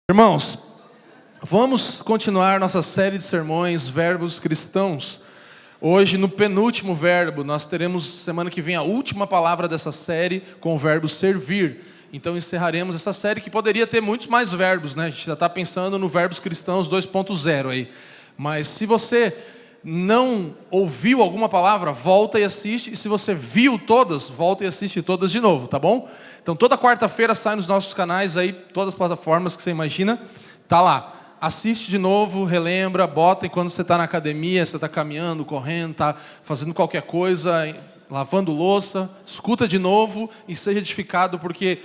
Irmãos, vamos continuar nossa série de sermões Verbos Cristãos. Hoje, no penúltimo verbo, nós teremos semana que vem a última palavra dessa série com o verbo servir. Então encerraremos essa série que poderia ter muitos mais verbos, né? A gente já está pensando no Verbos Cristãos 2.0 aí. Mas se você não ouviu alguma palavra, volta e assiste. E se você viu todas, volta e assiste todas de novo, tá bom? Então toda quarta-feira sai nos nossos canais aí, todas as plataformas que você imagina, tá lá. Assiste de novo, relembra, bota enquanto você está na academia, você está caminhando, correndo, está fazendo qualquer coisa, lavando louça, escuta de novo e seja edificado, porque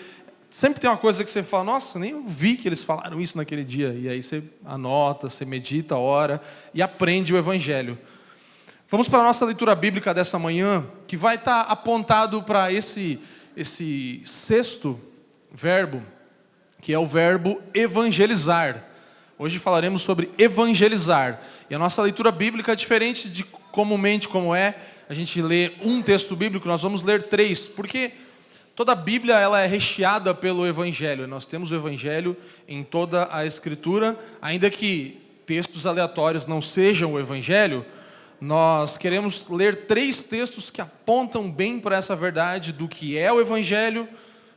sempre tem uma coisa que você fala, nossa, nem ouvi que eles falaram isso naquele dia. E aí você anota, você medita, ora e aprende o Evangelho. Vamos para a nossa leitura bíblica dessa manhã, que vai estar apontado para esse sexto verbo, que é o verbo evangelizar. Hoje falaremos sobre evangelizar. E a nossa leitura bíblica é diferente de comumente como é. A gente lê um texto bíblico, nós vamos ler 3, porque toda a Bíblia ela é recheada pelo Evangelho. Nós temos o Evangelho em toda a Escritura, ainda que textos aleatórios não sejam o Evangelho. Nós queremos ler 3 textos que apontam bem para essa verdade do que é o Evangelho,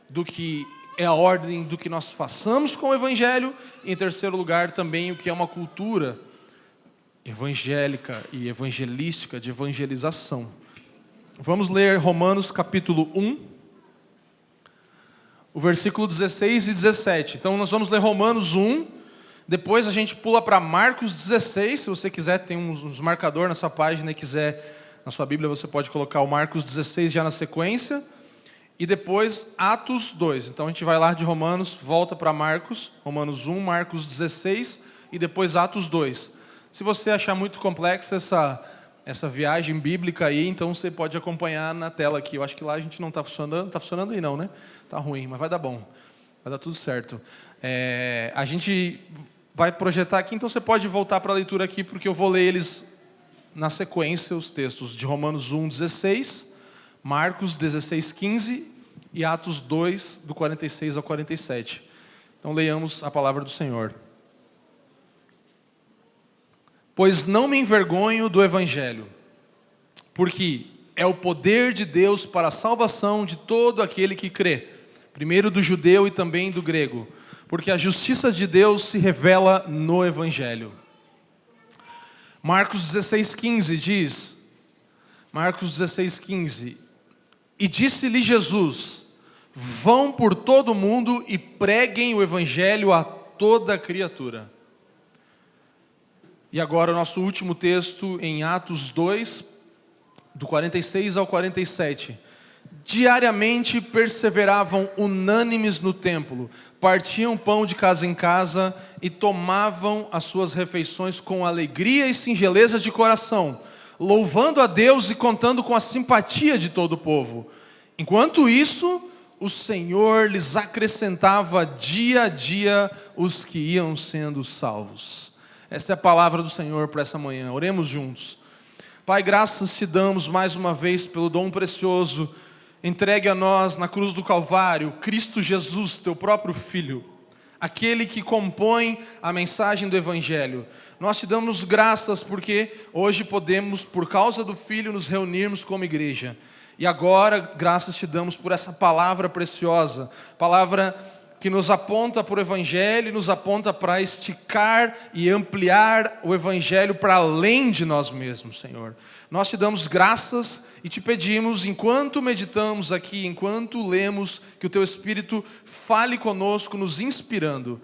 do que é a ordem do que nós façamos com o Evangelho, e em terceiro lugar também o que é uma cultura evangélica e evangelística de evangelização. Vamos ler Romanos capítulo 1, o versículo 16 e 17. Então nós vamos ler Romanos 1, depois a gente pula para Marcos 16, se você quiser, tem uns marcadores na sua página e quiser, na sua Bíblia você pode colocar o Marcos 16 já na sequência, e depois Atos 2. Então a gente vai lá de Romanos, volta para Marcos, Romanos 1, Marcos 16 e depois Atos 2. Se você achar muito complexa essa viagem bíblica aí, então você pode acompanhar na tela aqui. Eu acho que lá a gente não está funcionando aí não, né? Está ruim, mas vai dar bom, vai dar tudo certo. A gente vai projetar aqui, então você pode voltar para a leitura aqui, porque eu vou ler eles na sequência, os textos de Romanos 1, 16, Marcos 16, 15 e Atos 2, do 46 ao 47. Então leiamos a palavra do Senhor. Pois não me envergonho do Evangelho, porque é o poder de Deus para a salvação de todo aquele que crê, primeiro do judeu e também do grego, porque a justiça de Deus se revela no Evangelho. Marcos 16, 15 diz, Marcos 16, 15, e disse-lhe Jesus, vão por todo o mundo e preguem o Evangelho a toda criatura. E agora o nosso último texto em Atos 2, do 46 ao 47. Diariamente perseveravam unânimes no templo, partiam pão de casa em casa e tomavam as suas refeições com alegria e singeleza de coração, louvando a Deus e contando com a simpatia de todo o povo. Enquanto isso, o Senhor lhes acrescentava dia a dia os que iam sendo salvos. Essa é a palavra do Senhor para essa manhã. Oremos juntos. Pai, graças te damos mais uma vez pelo dom precioso entregue a nós na cruz do Calvário, Cristo Jesus, teu próprio Filho, aquele que compõe a mensagem do Evangelho. Nós te damos graças porque hoje podemos, por causa do Filho, nos reunirmos como igreja. E agora, graças te damos por essa palavra preciosa, palavra que nos aponta para o Evangelho, nos aponta para esticar e ampliar o Evangelho para além de nós mesmos, Senhor. Nós te damos graças e te pedimos, enquanto meditamos aqui, enquanto lemos, que o teu Espírito fale conosco, nos inspirando.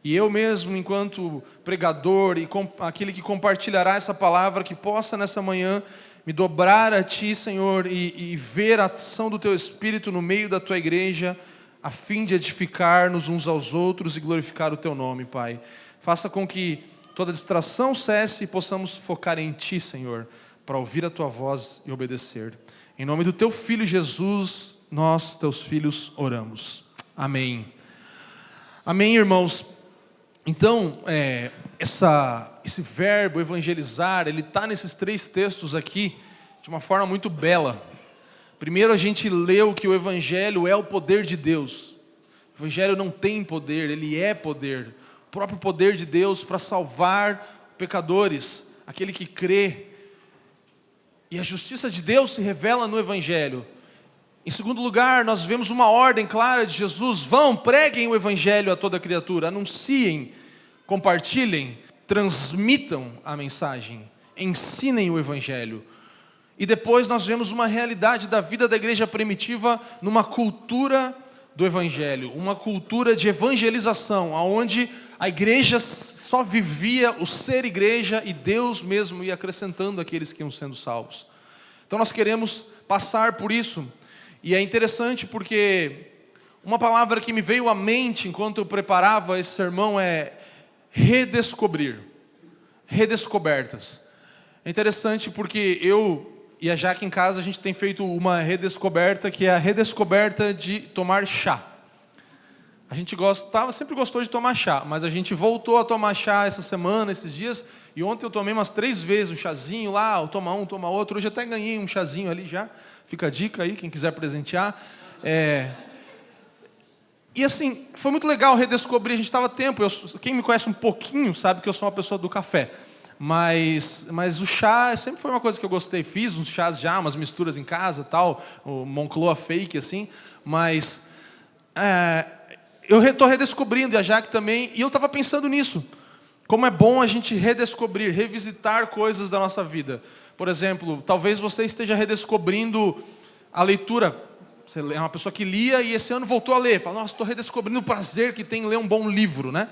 E eu mesmo, enquanto pregador e aquele que compartilhará essa palavra, que possa nessa manhã me dobrar a ti, Senhor, e ver a ação do teu Espírito no meio da tua igreja, a fim de edificar-nos uns aos outros e glorificar o teu nome, Pai. Faça com que toda distração cesse e possamos focar em ti, Senhor, para ouvir a tua voz e obedecer. Em nome do teu Filho Jesus, nós, teus filhos, oramos. Amém. Amém, irmãos. Então, esse verbo evangelizar, ele está nesses 3 textos aqui de uma forma muito bela. Primeiro a gente leu que o Evangelho é o poder de Deus. O Evangelho não tem poder, ele é poder. próprio poder de Deus para salvar pecadores, aquele que crê. E a justiça de Deus se revela no Evangelho. Em segundo lugar, nós vemos uma ordem clara de Jesus: vão, preguem o Evangelho a toda criatura, anunciem, compartilhem, transmitam a mensagem, ensinem o Evangelho. E depois nós vemos uma realidade da vida da igreja primitiva numa cultura do Evangelho, uma cultura de evangelização, onde a igreja só vivia o ser igreja e Deus mesmo ia acrescentando aqueles que iam sendo salvos. Então nós queremos passar por isso. E é interessante porque uma palavra que me veio à mente enquanto eu preparava esse sermão é redescobrir, redescobertas. É interessante porque eu e a Jaque em casa a gente tem feito uma redescoberta, que é a redescoberta de tomar chá. A gente sempre gostou de tomar chá, mas a gente voltou a tomar chá essa semana, esses dias, e ontem eu tomei umas 3 vezes um chazinho lá, toma um, toma outro. Hoje até ganhei um chazinho ali já, fica a dica aí, quem quiser presentear. E assim, foi muito legal redescobrir, a gente estava tempo, quem me conhece um pouquinho sabe que eu sou uma pessoa do café. Mas o chá sempre foi uma coisa que eu gostei, fiz uns chás já, umas misturas em casa tal, o Moncloa fake assim, mas eu estou redescobrindo, e a Jaque também, e eu estava pensando nisso, como é bom a gente redescobrir, revisitar coisas da nossa vida. Por exemplo, talvez você esteja redescobrindo a leitura, você é uma pessoa que lia e esse ano voltou a ler, fala, nossa, estou redescobrindo o prazer que tem em ler um bom livro, né?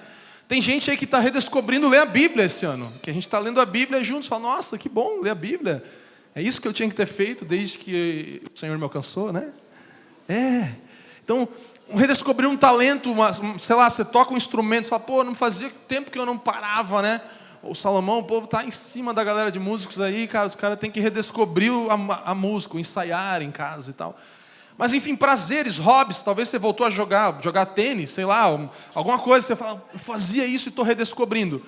Tem gente aí que está redescobrindo ler a Bíblia esse ano, que a gente está lendo a Bíblia juntos, fala, nossa, que bom ler a Bíblia, é isso que eu tinha que ter feito desde que o Senhor me alcançou, né? Então, redescobrir um talento, sei lá, você toca um instrumento, você fala, pô, não fazia tempo que eu não parava, né? O Salomão, o povo está em cima da galera de músicos aí, cara, os caras têm que redescobrir a música, ensaiar em casa e tal. Mas enfim, prazeres, hobbies, talvez você voltou a jogar tênis, sei lá, alguma coisa, você fala, eu fazia isso e estou redescobrindo.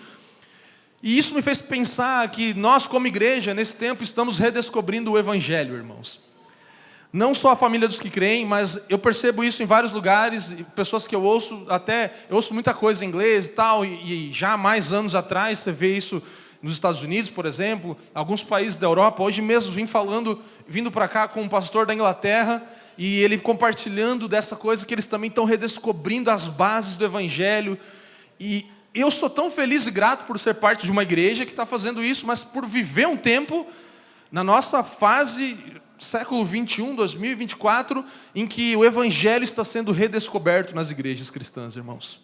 E isso me fez pensar que nós, como igreja, nesse tempo, estamos redescobrindo o Evangelho, irmãos. Não só a família dos que creem, mas eu percebo isso em vários lugares, pessoas que eu ouço muita coisa em inglês e tal, e já há mais anos atrás, você vê isso nos Estados Unidos, por exemplo, alguns países da Europa. Hoje mesmo vindo para cá com um pastor da Inglaterra, e ele compartilhando dessa coisa que eles também estão redescobrindo as bases do Evangelho. E eu sou tão feliz e grato por ser parte de uma igreja que está fazendo isso, mas por viver um tempo na nossa fase século 21, 2024, em que o Evangelho está sendo redescoberto nas igrejas cristãs, irmãos.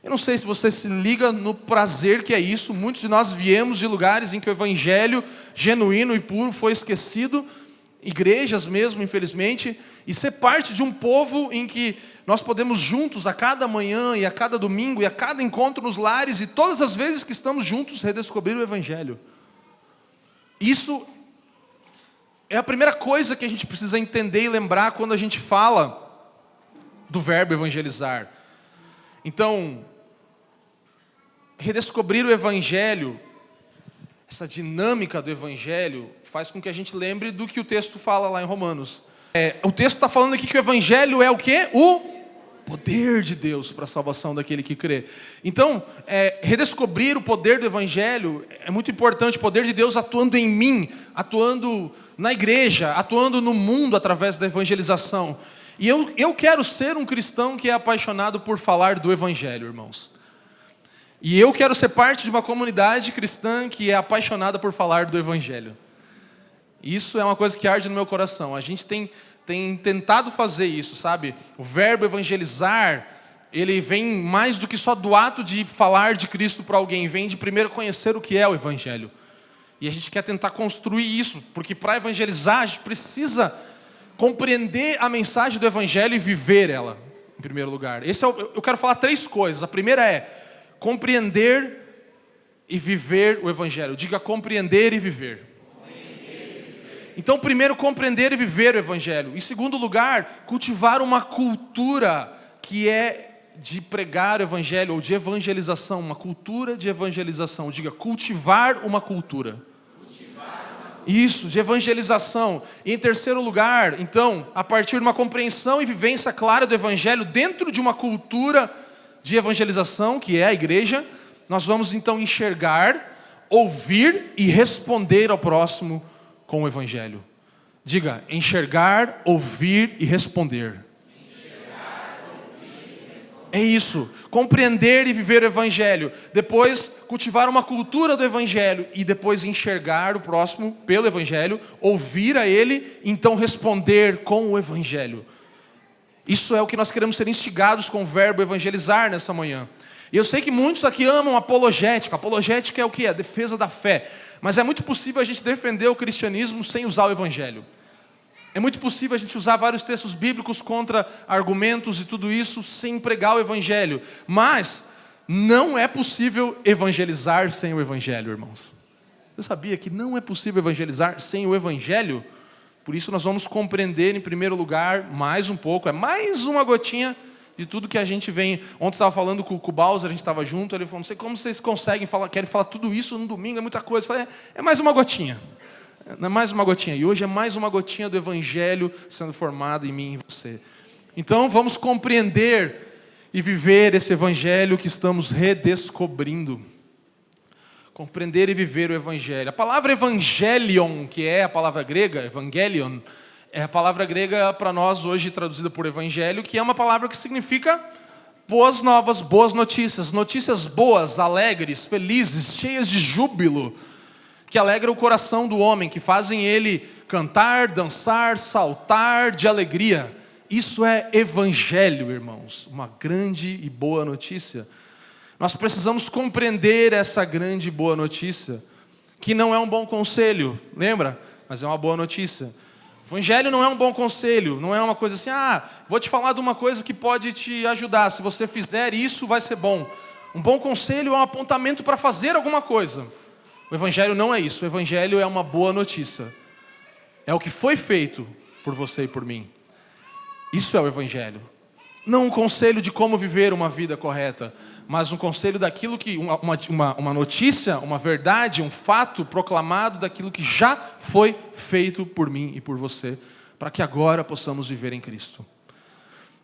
Eu não sei se você se liga no prazer que é isso. Muitos de nós viemos de lugares em que o Evangelho genuíno e puro foi esquecido, igrejas mesmo, infelizmente, e ser parte de um povo em que nós podemos juntos, a cada manhã e a cada domingo e a cada encontro nos lares, e todas as vezes que estamos juntos, redescobrir o Evangelho. Isso é a primeira coisa que a gente precisa entender e lembrar quando a gente fala do verbo evangelizar. Então, redescobrir o Evangelho, essa dinâmica do Evangelho, faz com que a gente lembre do que o texto fala lá em Romanos. O texto está falando aqui que o Evangelho é o quê? O poder de Deus para a salvação daquele que crê. Então, redescobrir o poder do Evangelho é muito importante. O poder de Deus atuando em mim, atuando na igreja, atuando no mundo através da evangelização. E eu quero ser um cristão que é apaixonado por falar do Evangelho, irmãos. E eu quero ser parte de uma comunidade cristã que é apaixonada por falar do Evangelho. Isso é uma coisa que arde no meu coração. A gente tem tentado fazer isso, sabe? O verbo evangelizar, ele vem mais do que só do ato de falar de Cristo para alguém. Vem de primeiro conhecer o que é o Evangelho. E a gente quer tentar construir isso, porque para evangelizar a gente precisa compreender a mensagem do Evangelho e viver ela, em primeiro lugar. Eu quero falar 3 coisas. A primeira é compreender e viver o Evangelho. Diga compreender e viver. Então, primeiro, compreender e viver o Evangelho. Em segundo lugar, cultivar uma cultura que é de pregar o Evangelho, ou de evangelização, uma cultura de evangelização. Diga, cultivar uma cultura. Isso, de evangelização. E em terceiro lugar, então, a partir de uma compreensão e vivência clara do Evangelho, dentro de uma cultura de evangelização, que é a igreja, nós vamos então enxergar, ouvir e responder ao próximo com o evangelho. Diga, enxergar, ouvir e responder. É isso, compreender e viver o evangelho, depois cultivar uma cultura do evangelho e depois enxergar o próximo pelo evangelho, ouvir a ele, então responder com o evangelho. Isso é o que nós queremos ser instigados com o verbo evangelizar nessa manhã. E eu sei que muitos aqui amam apologética. Apologética é o que? A defesa da fé. Mas é muito possível a gente defender o cristianismo sem usar o evangelho. É muito possível a gente usar vários textos bíblicos contra argumentos e tudo isso sem pregar o evangelho. Mas não é possível evangelizar sem o evangelho, irmãos. Você sabia que não é possível evangelizar sem o evangelho? Por isso nós vamos compreender em primeiro lugar mais um pouco, é mais uma gotinha de tudo que a gente vem. Ontem eu estava falando com o Bowser, a gente estava junto, ele falou, não sei como vocês conseguem falar, querem falar tudo isso no domingo, é muita coisa. Eu falei, é mais uma gotinha. É mais uma gotinha. E hoje é mais uma gotinha do evangelho sendo formado em mim e em você. Então vamos compreender e viver esse evangelho que estamos redescobrindo. Compreender e viver o evangelho. A palavra evangelion, que é a palavra grega, evangelion, é a palavra grega para nós hoje traduzida por evangelho, que é uma palavra que significa boas novas, boas notícias. Notícias boas, alegres, felizes, cheias de júbilo, que alegram o coração do homem, que fazem ele cantar, dançar, saltar de alegria. Isso é evangelho, irmãos, uma grande e boa notícia. Nós precisamos compreender essa grande e boa notícia, que não é um bom conselho, lembra? Mas é uma boa notícia. Evangelho não é um bom conselho, não é uma coisa assim, vou te falar de uma coisa que pode te ajudar, se você fizer isso vai ser bom. Um bom conselho é um apontamento para fazer alguma coisa. O evangelho não é isso, o evangelho é uma boa notícia. É o que foi feito por você e por mim. Isso é o evangelho. Não um conselho de como viver uma vida correta, mas um conselho daquilo que, uma notícia, uma verdade, um fato proclamado daquilo que já foi feito por mim e por você, para que agora possamos viver em Cristo.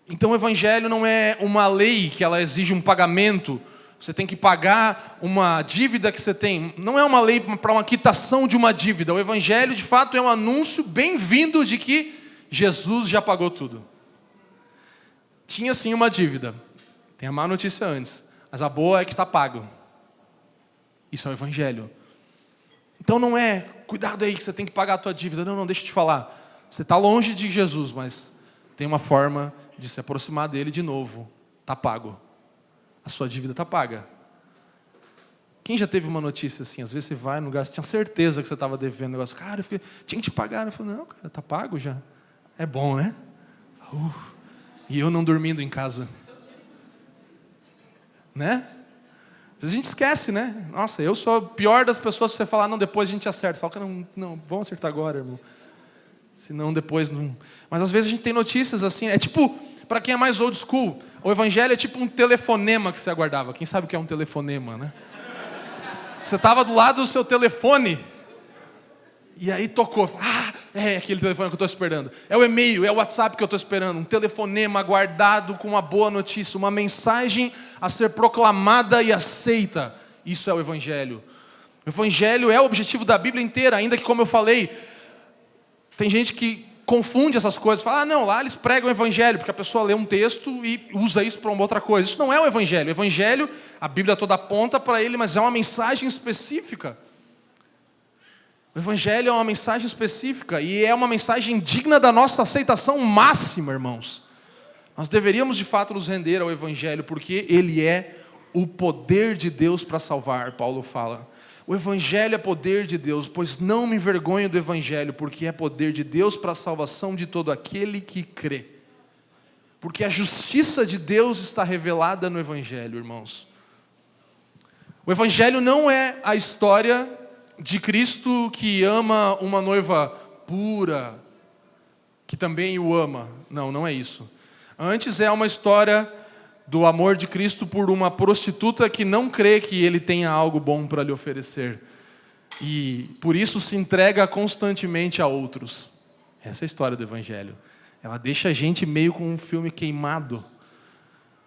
Então o evangelho não é uma lei que ela exige um pagamento. Você tem que pagar uma dívida que você tem. Não é uma lei para uma quitação de uma dívida. O evangelho, de fato, é um anúncio bem-vindo de que Jesus já pagou tudo. Tinha sim uma dívida. Tem a má notícia antes. Mas a boa é que está pago. Isso é o evangelho. Então não é, cuidado aí que você tem que pagar a tua dívida. Não, deixa eu te falar. Você está longe de Jesus, mas tem uma forma de se aproximar dele de novo. Está pago. A sua dívida está paga. Quem já teve uma notícia assim? Às vezes você vai no lugar, você tinha certeza que você estava devendo um negócio. Cara, tinha que te pagar. Eu falei, não, cara, está pago já. É bom, né? E eu não dormindo em casa. Né? Às vezes a gente esquece, né? Nossa, eu sou a pior das pessoas que você falar, não, depois a gente acerta. Fala, não, vamos acertar agora, irmão. Senão depois não... Mas às vezes a gente tem notícias assim, é tipo... Para quem é mais old school, o evangelho é tipo um telefonema que você aguardava. Quem sabe o que é um telefonema, né? Você estava do lado do seu telefone e aí tocou. É aquele telefone que eu estou esperando. É o e-mail, é o WhatsApp que eu estou esperando. Um telefonema aguardado com uma boa notícia. Uma mensagem a ser proclamada e aceita. Isso é o evangelho. O evangelho é o objetivo da Bíblia inteira. Ainda que, como eu falei, tem gente que confunde essas coisas, fala, não, lá eles pregam o evangelho, porque a pessoa lê um texto e usa isso para uma outra coisa. Isso não é o evangelho. O evangelho, a Bíblia toda aponta para ele, mas é uma mensagem específica. O evangelho é uma mensagem específica e é uma mensagem digna da nossa aceitação máxima, irmãos. Nós deveríamos de fato nos render ao evangelho, porque ele é o poder de Deus para salvar, Paulo fala. O evangelho é poder de Deus, pois não me envergonho do evangelho, porque é poder de Deus para a salvação de todo aquele que crê. Porque a justiça de Deus está revelada no evangelho, irmãos. O evangelho não é a história de Cristo que ama uma noiva pura, que também o ama. Não é isso. Antes é uma história do amor de Cristo por uma prostituta que não crê que ele tenha algo bom para lhe oferecer. E por isso se entrega constantemente a outros. Essa é a história do evangelho. Ela deixa a gente meio com um filme queimado.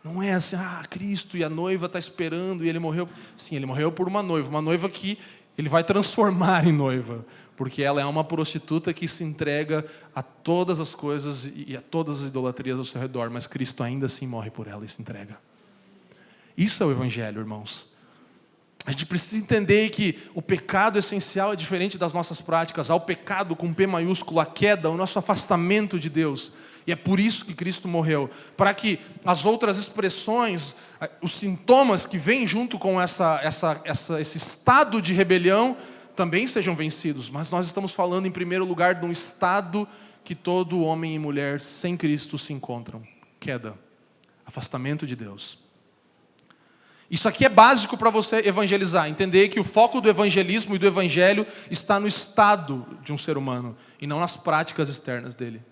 Não é assim, Cristo e a noiva está esperando e ele morreu. Sim, ele morreu por uma noiva que ele vai transformar em noiva, porque ela é uma prostituta que se entrega a todas as coisas e a todas as idolatrias ao seu redor, mas Cristo ainda assim morre por ela e se entrega. Isso é o Evangelho, irmãos. A gente precisa entender que o pecado essencial é diferente das nossas práticas. Há o pecado com P maiúsculo, a queda, o nosso afastamento de Deus. E é por isso que Cristo morreu. Para que as outras expressões, os sintomas que vêm junto com esse estado de rebelião, também sejam vencidos. Mas nós estamos falando em primeiro lugar de um estado que todo homem e mulher sem Cristo se encontram. Queda, afastamento de Deus. Isso aqui é básico para você evangelizar. Entender que o foco do evangelismo e do evangelho está no estado de um ser humano e não nas práticas externas dele.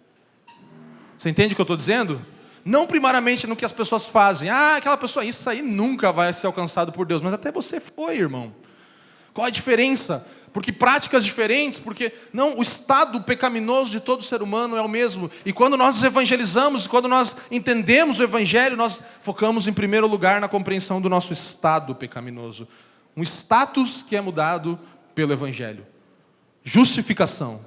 Você entende o que eu estou dizendo? Não primariamente no que as pessoas fazem. Aquela pessoa, isso aí nunca vai ser alcançado por Deus. Mas até você foi, irmão. Qual a diferença? Porque práticas diferentes, porque não, o estado pecaminoso de todo ser humano é o mesmo. E quando nós evangelizamos, quando nós entendemos o evangelho, nós focamos em primeiro lugar na compreensão do nosso estado pecaminoso. Um status que é mudado pelo evangelho. Justificação.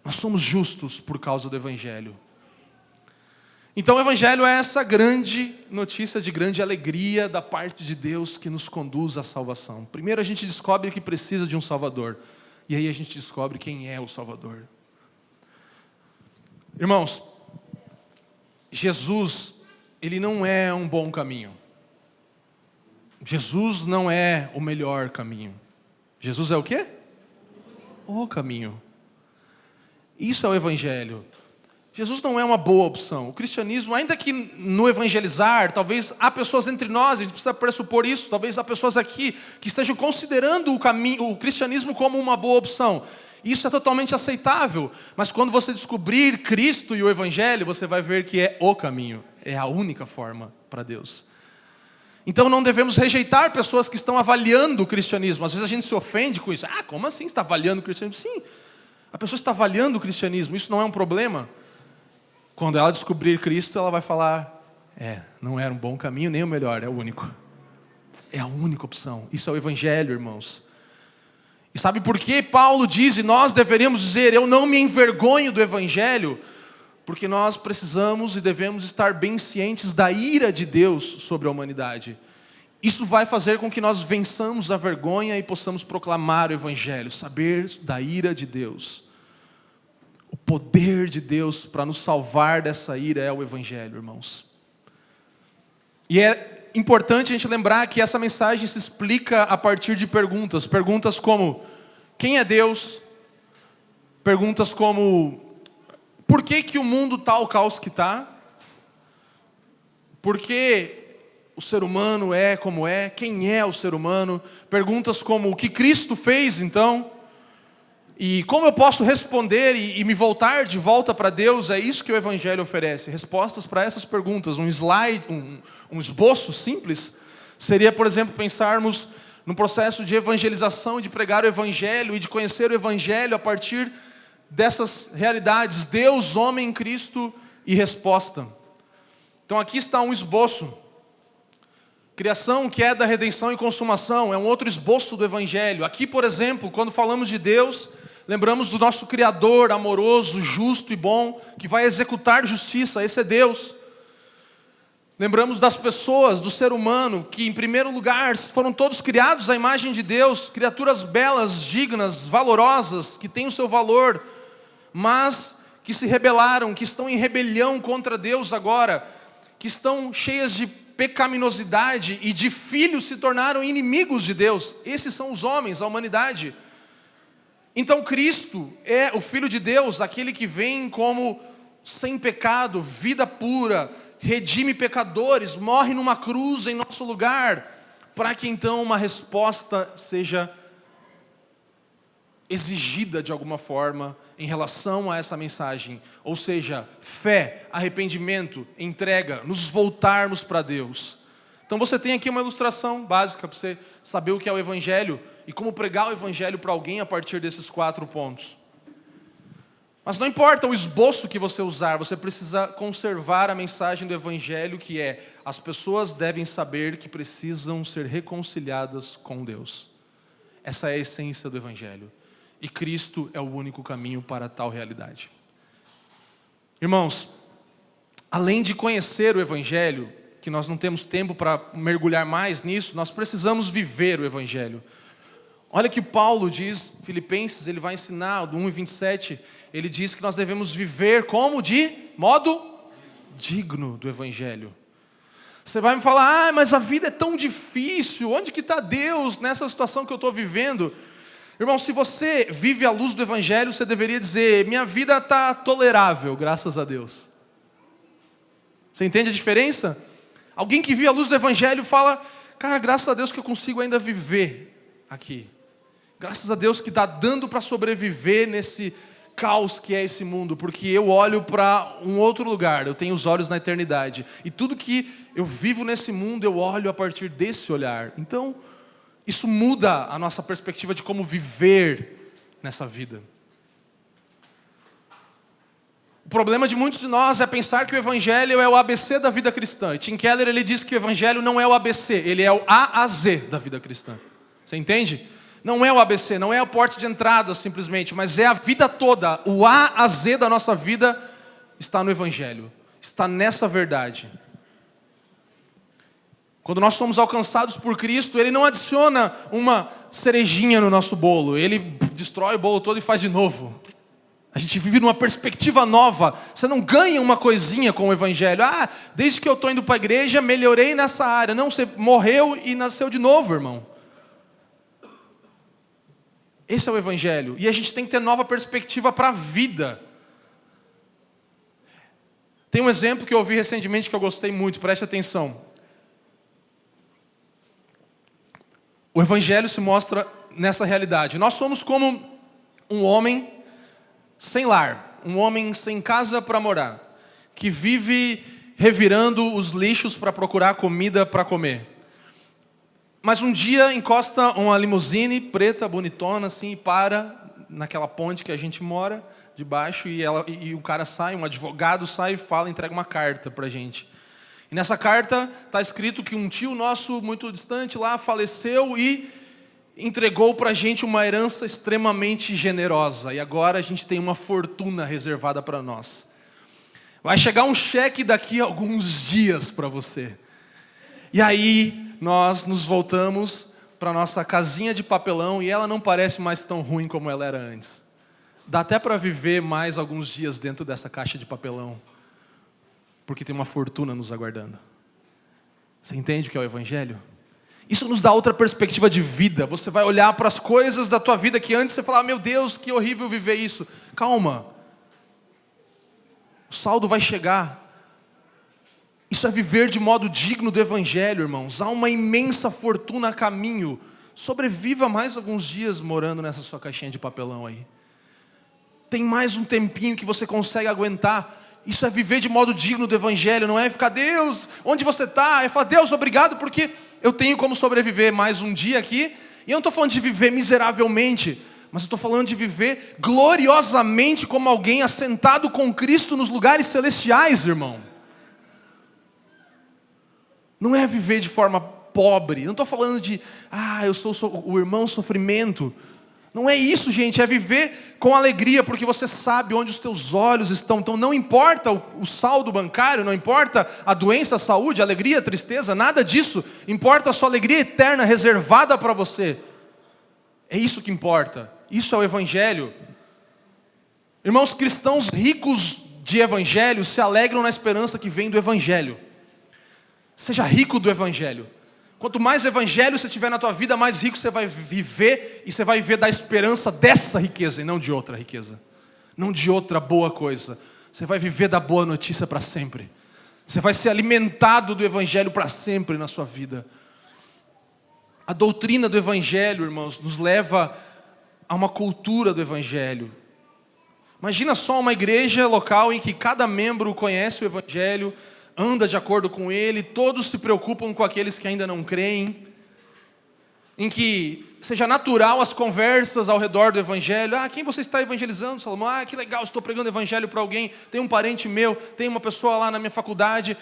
Nós somos justos por causa do evangelho. Então o Evangelho é essa grande notícia de grande alegria da parte de Deus que nos conduz à salvação. Primeiro a gente descobre que precisa de um Salvador. E aí a gente descobre quem é o Salvador. Irmãos, Jesus, ele não é um bom caminho. Jesus não é o melhor caminho. Jesus é o quê? O caminho. Isso é o Evangelho. Jesus não é uma boa opção. O cristianismo, ainda que no evangelizar, talvez há pessoas entre nós, a gente precisa pressupor isso, talvez há pessoas aqui que estejam considerando o cristianismo como uma boa opção. Isso é totalmente aceitável, mas quando você descobrir Cristo e o evangelho, você vai ver que é o caminho, é a única forma para Deus. Então não devemos rejeitar pessoas que estão avaliando o cristianismo. Às vezes a gente se ofende com isso. Como assim você está avaliando o cristianismo? Sim, a pessoa está avaliando o cristianismo, isso não é um problema. Quando ela descobrir Cristo, ela vai falar, não era um bom caminho, nem o melhor, é o único. É a única opção. Isso é o Evangelho, irmãos. E sabe por que Paulo diz, e nós deveríamos dizer, eu não me envergonho do Evangelho? Porque nós precisamos e devemos estar bem cientes da ira de Deus sobre a humanidade. Isso vai fazer com que nós vençamos a vergonha e possamos proclamar o Evangelho, saber da ira de Deus. O poder de Deus para nos salvar dessa ira é o Evangelho, irmãos. E é importante a gente lembrar que essa mensagem se explica a partir de perguntas. Perguntas como, quem é Deus? Perguntas como, por que o mundo está o caos que está? Por que o ser humano é como é? Quem é o ser humano? Perguntas como, o que Cristo fez então? E como eu posso responder e me voltar de volta para Deus? É isso que o Evangelho oferece. Respostas para essas perguntas. Um slide, um esboço simples, seria, por exemplo, pensarmos no processo de evangelização, de pregar o Evangelho e de conhecer o Evangelho a partir dessas realidades. Deus, homem, Cristo e resposta. Então aqui está um esboço. Criação, queda, redenção e consumação. É um outro esboço do Evangelho. Aqui, por exemplo, quando falamos de Deus, lembramos do nosso Criador amoroso, justo e bom, que vai executar justiça. Esse é Deus. Lembramos das pessoas, do ser humano, que em primeiro lugar foram todos criados à imagem de Deus, criaturas belas, dignas, valorosas, que têm o seu valor, mas que se rebelaram, que estão em rebelião contra Deus agora, que estão cheias de pecaminosidade e de filhos se tornaram inimigos de Deus. Esses são os homens, a humanidade. Então Cristo é o Filho de Deus, aquele que vem como sem pecado, vida pura, redime pecadores, morre numa cruz em nosso lugar, para que então uma resposta seja exigida de alguma forma em relação a essa mensagem. Ou seja, fé, arrependimento, entrega, nos voltarmos para Deus. Então você tem aqui uma ilustração básica para você saber o que é o Evangelho e como pregar o Evangelho para alguém a partir desses 4 pontos. Mas não importa o esboço que você usar, você precisa conservar a mensagem do Evangelho, que é: as pessoas devem saber que precisam ser reconciliadas com Deus. Essa é a essência do Evangelho. E Cristo é o único caminho para tal realidade. Irmãos, além de conhecer o Evangelho, que nós não temos tempo para mergulhar mais nisso, nós precisamos viver o Evangelho. Olha que Paulo diz, Filipenses, ele vai ensinar, do 1:27, ele diz que nós devemos viver como? De modo digno do Evangelho. Você vai me falar: mas a vida é tão difícil, onde que está Deus nessa situação que eu estou vivendo? Irmão, se você vive à luz do Evangelho, você deveria dizer: minha vida está tolerável, graças a Deus. Você entende a diferença? Alguém que vive à luz do Evangelho fala: cara, graças a Deus que eu consigo ainda viver aqui. Graças a Deus que está dando para sobreviver nesse caos que é esse mundo, porque eu olho para um outro lugar, eu tenho os olhos na eternidade. E tudo que eu vivo nesse mundo, eu olho a partir desse olhar. Então, isso muda a nossa perspectiva de como viver nessa vida. O problema de muitos de nós é pensar que o Evangelho é o ABC da vida cristã. E Tim Keller, ele diz que o Evangelho não é o ABC, ele é o A a Z da vida cristã. Você entende? Não é o ABC, não é a porta de entrada simplesmente, mas é a vida toda. O A a Z da nossa vida está no Evangelho, está nessa verdade. Quando nós somos alcançados por Cristo, Ele não adiciona uma cerejinha no nosso bolo, Ele destrói o bolo todo e faz de novo. A gente vive numa perspectiva nova. Você não ganha uma coisinha com o Evangelho. Desde que eu estou indo para a igreja, melhorei nessa área. Não, você morreu e nasceu de novo, irmão. Esse é o Evangelho. E a gente tem que ter nova perspectiva para a vida. Tem um exemplo que eu ouvi recentemente que eu gostei muito, preste atenção. O Evangelho se mostra nessa realidade. Nós somos como um homem sem lar, um homem sem casa para morar, que vive revirando os lixos para procurar comida para comer. Mas um dia encosta uma limusine preta, bonitona, assim, e para naquela ponte que a gente mora debaixo, e o cara sai, um advogado sai e fala, entrega uma carta para a gente. E nessa carta está escrito que um tio nosso muito distante lá faleceu e entregou para a gente uma herança extremamente generosa. E agora a gente tem uma fortuna reservada para nós. Vai chegar um cheque daqui a alguns dias para você. E aí nós nos voltamos para a nossa casinha de papelão e ela não parece mais tão ruim como ela era antes. Dá até para viver mais alguns dias dentro dessa caixa de papelão, porque tem uma fortuna nos aguardando. Você entende o que é o Evangelho? Isso nos dá outra perspectiva de vida. Você vai olhar para as coisas da tua vida que antes você falava: meu Deus, que horrível viver isso. Calma. O saldo vai chegar. Isso é viver de modo digno do Evangelho, irmãos. Há uma imensa fortuna a caminho. Sobreviva mais alguns dias morando nessa sua caixinha de papelão aí. Tem mais um tempinho que você consegue aguentar. Isso é viver de modo digno do Evangelho. Não é ficar: Deus, onde você está? É falar: Deus, obrigado porque eu tenho como sobreviver mais um dia aqui. E eu não estou falando de viver miseravelmente, mas eu estou falando de viver gloriosamente como alguém assentado com Cristo nos lugares celestiais, irmão. Não é viver de forma pobre. Não estou falando de: eu sou o irmão sofrimento. Não é isso, gente. É viver com alegria, porque você sabe onde os teus olhos estão. Então não importa o saldo bancário, não importa a doença, a saúde, a alegria, a tristeza, nada disso. Importa a sua alegria eterna reservada para você. É isso que importa. Isso é o Evangelho. Irmãos, cristãos ricos de Evangelho se alegram na esperança que vem do Evangelho. Seja rico do Evangelho. Quanto mais Evangelho você tiver na tua vida, mais rico você vai viver, e você vai viver da esperança dessa riqueza e não de outra riqueza. Não de outra boa coisa. Você vai viver da boa notícia para sempre. Você vai ser alimentado do Evangelho para sempre na sua vida. A doutrina do Evangelho, irmãos, nos leva a uma cultura do Evangelho. Imagina só uma igreja local em que cada membro conhece o Evangelho, anda de acordo com ele, todos se preocupam com aqueles que ainda não creem. em que seja natural as conversas ao redor do evangelho. Quem você está evangelizando, Salomão? Que legal, estou pregando o evangelho para alguém. Tem um parente meu, tem uma pessoa lá na minha faculdade.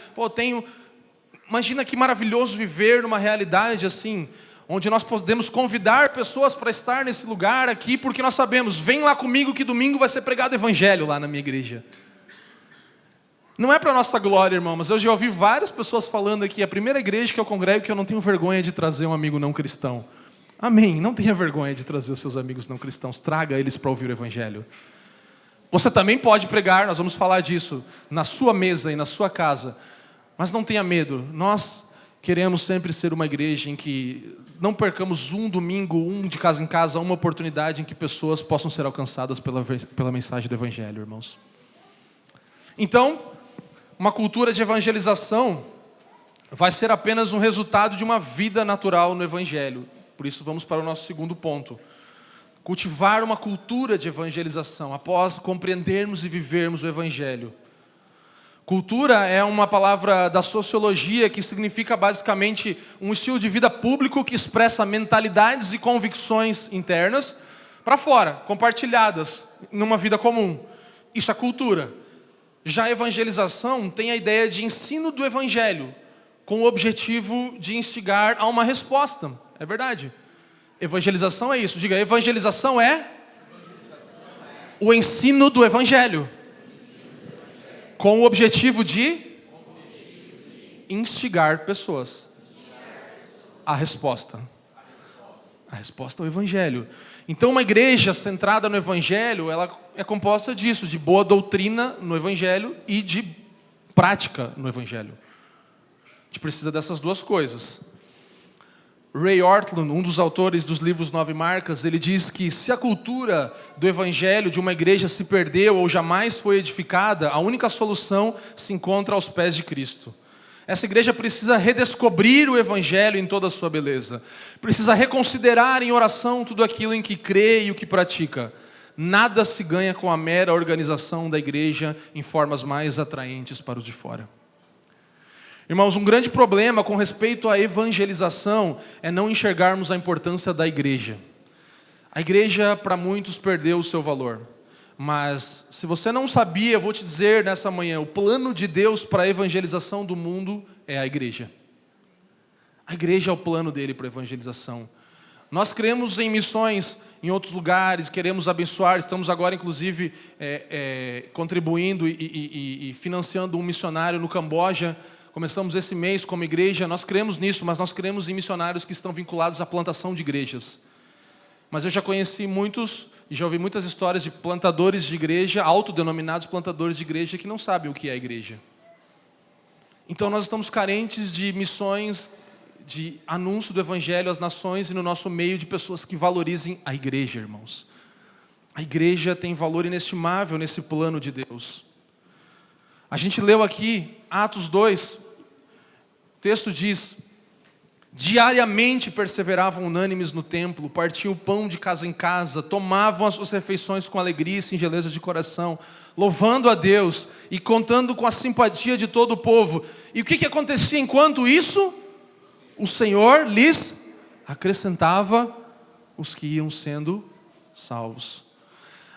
Imagina que maravilhoso viver numa realidade assim, onde nós podemos convidar pessoas para estar nesse lugar aqui, porque nós sabemos, vem lá comigo que domingo vai ser pregado o evangelho lá na minha igreja. Não é para nossa glória, irmão, mas eu já ouvi várias pessoas falando aqui, a primeira igreja que eu congrego, que eu não tenho vergonha de trazer um amigo não cristão. Amém, não tenha vergonha de trazer os seus amigos não cristãos, traga eles para ouvir o evangelho. Você também pode pregar, nós vamos falar disso, na sua mesa e na sua casa, mas não tenha medo, nós queremos sempre ser uma igreja em que não percamos um domingo, um de casa em casa, uma oportunidade em que pessoas possam ser alcançadas pela mensagem do evangelho, irmãos. Então, uma cultura de evangelização vai ser apenas um resultado de uma vida natural no evangelho. Por isso vamos para o nosso segundo ponto. Cultivar uma cultura de evangelização após compreendermos e vivermos o evangelho. Cultura é uma palavra da sociologia que significa basicamente um estilo de vida público que expressa mentalidades e convicções internas para fora, compartilhadas numa vida comum. Isso é cultura. Já a evangelização tem a ideia de ensino do evangelho, com o objetivo de instigar a uma resposta. É verdade. Evangelização é isso. Diga, evangelização é o ensino do evangelho, com o objetivo de instigar pessoas. A resposta ao evangelho. Então, uma igreja centrada no evangelho, ela é composta disso, de boa doutrina no evangelho e de prática no evangelho. A gente precisa dessas duas coisas. Ray Ortlund, um dos autores dos livros 9 Marcas, ele diz que se a cultura do evangelho de uma igreja se perdeu ou jamais foi edificada, a única solução se encontra aos pés de Cristo. Essa igreja precisa redescobrir o evangelho em toda a sua beleza. Precisa reconsiderar em oração tudo aquilo em que crê e o que pratica. Nada se ganha com a mera organização da igreja em formas mais atraentes para os de fora. Irmãos, um grande problema com respeito à evangelização é não enxergarmos a importância da igreja. A igreja, para muitos, perdeu o seu valor. Mas, se você não sabia, eu vou te dizer nessa manhã, o plano de Deus para a evangelização do mundo é a igreja. A igreja é o plano dele para a evangelização. Nós cremos em missões em outros lugares, queremos abençoar, estamos agora, inclusive, contribuindo e financiando um missionário no Camboja. Começamos esse mês como igreja, nós cremos nisso, mas nós cremos em missionários que estão vinculados à plantação de igrejas. Mas eu já conheci muitos e já ouvi muitas histórias de plantadores de igreja, autodenominados plantadores de igreja, que não sabem o que é a igreja. Então nós estamos carentes de missões, de anúncio do evangelho às nações e no nosso meio de pessoas que valorizem a igreja, irmãos. A igreja tem valor inestimável nesse plano de Deus. A gente leu aqui, Atos 2, o texto diz: diariamente perseveravam unânimes no templo, partiam o pão de casa em casa, tomavam as suas refeições com alegria e singeleza de coração, louvando a Deus e contando com a simpatia de todo o povo. E o que acontecia enquanto isso? O Senhor lhes acrescentava os que iam sendo salvos.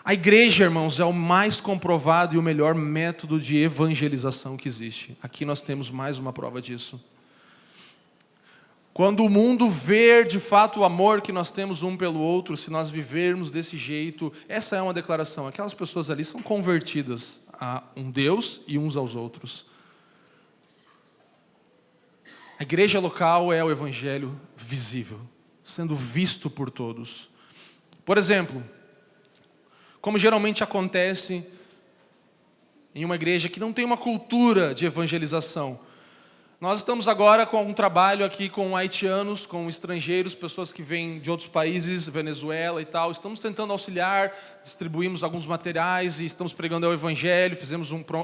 A igreja, irmãos, é o mais comprovado e o melhor método de evangelização que existe. Aqui nós temos mais uma prova disso. Quando o mundo ver de fato o amor que nós temos um pelo outro, se nós vivermos desse jeito, essa é uma declaração. Aquelas pessoas ali são convertidas a um Deus e uns aos outros. A igreja local é o evangelho visível, sendo visto por todos. Por exemplo, como geralmente acontece em uma igreja que não tem uma cultura de evangelização, nós estamos agora com um trabalho aqui com haitianos, com estrangeiros, pessoas que vêm de outros países, Venezuela e tal. Estamos tentando auxiliar, distribuímos alguns materiais e estamos pregando o evangelho,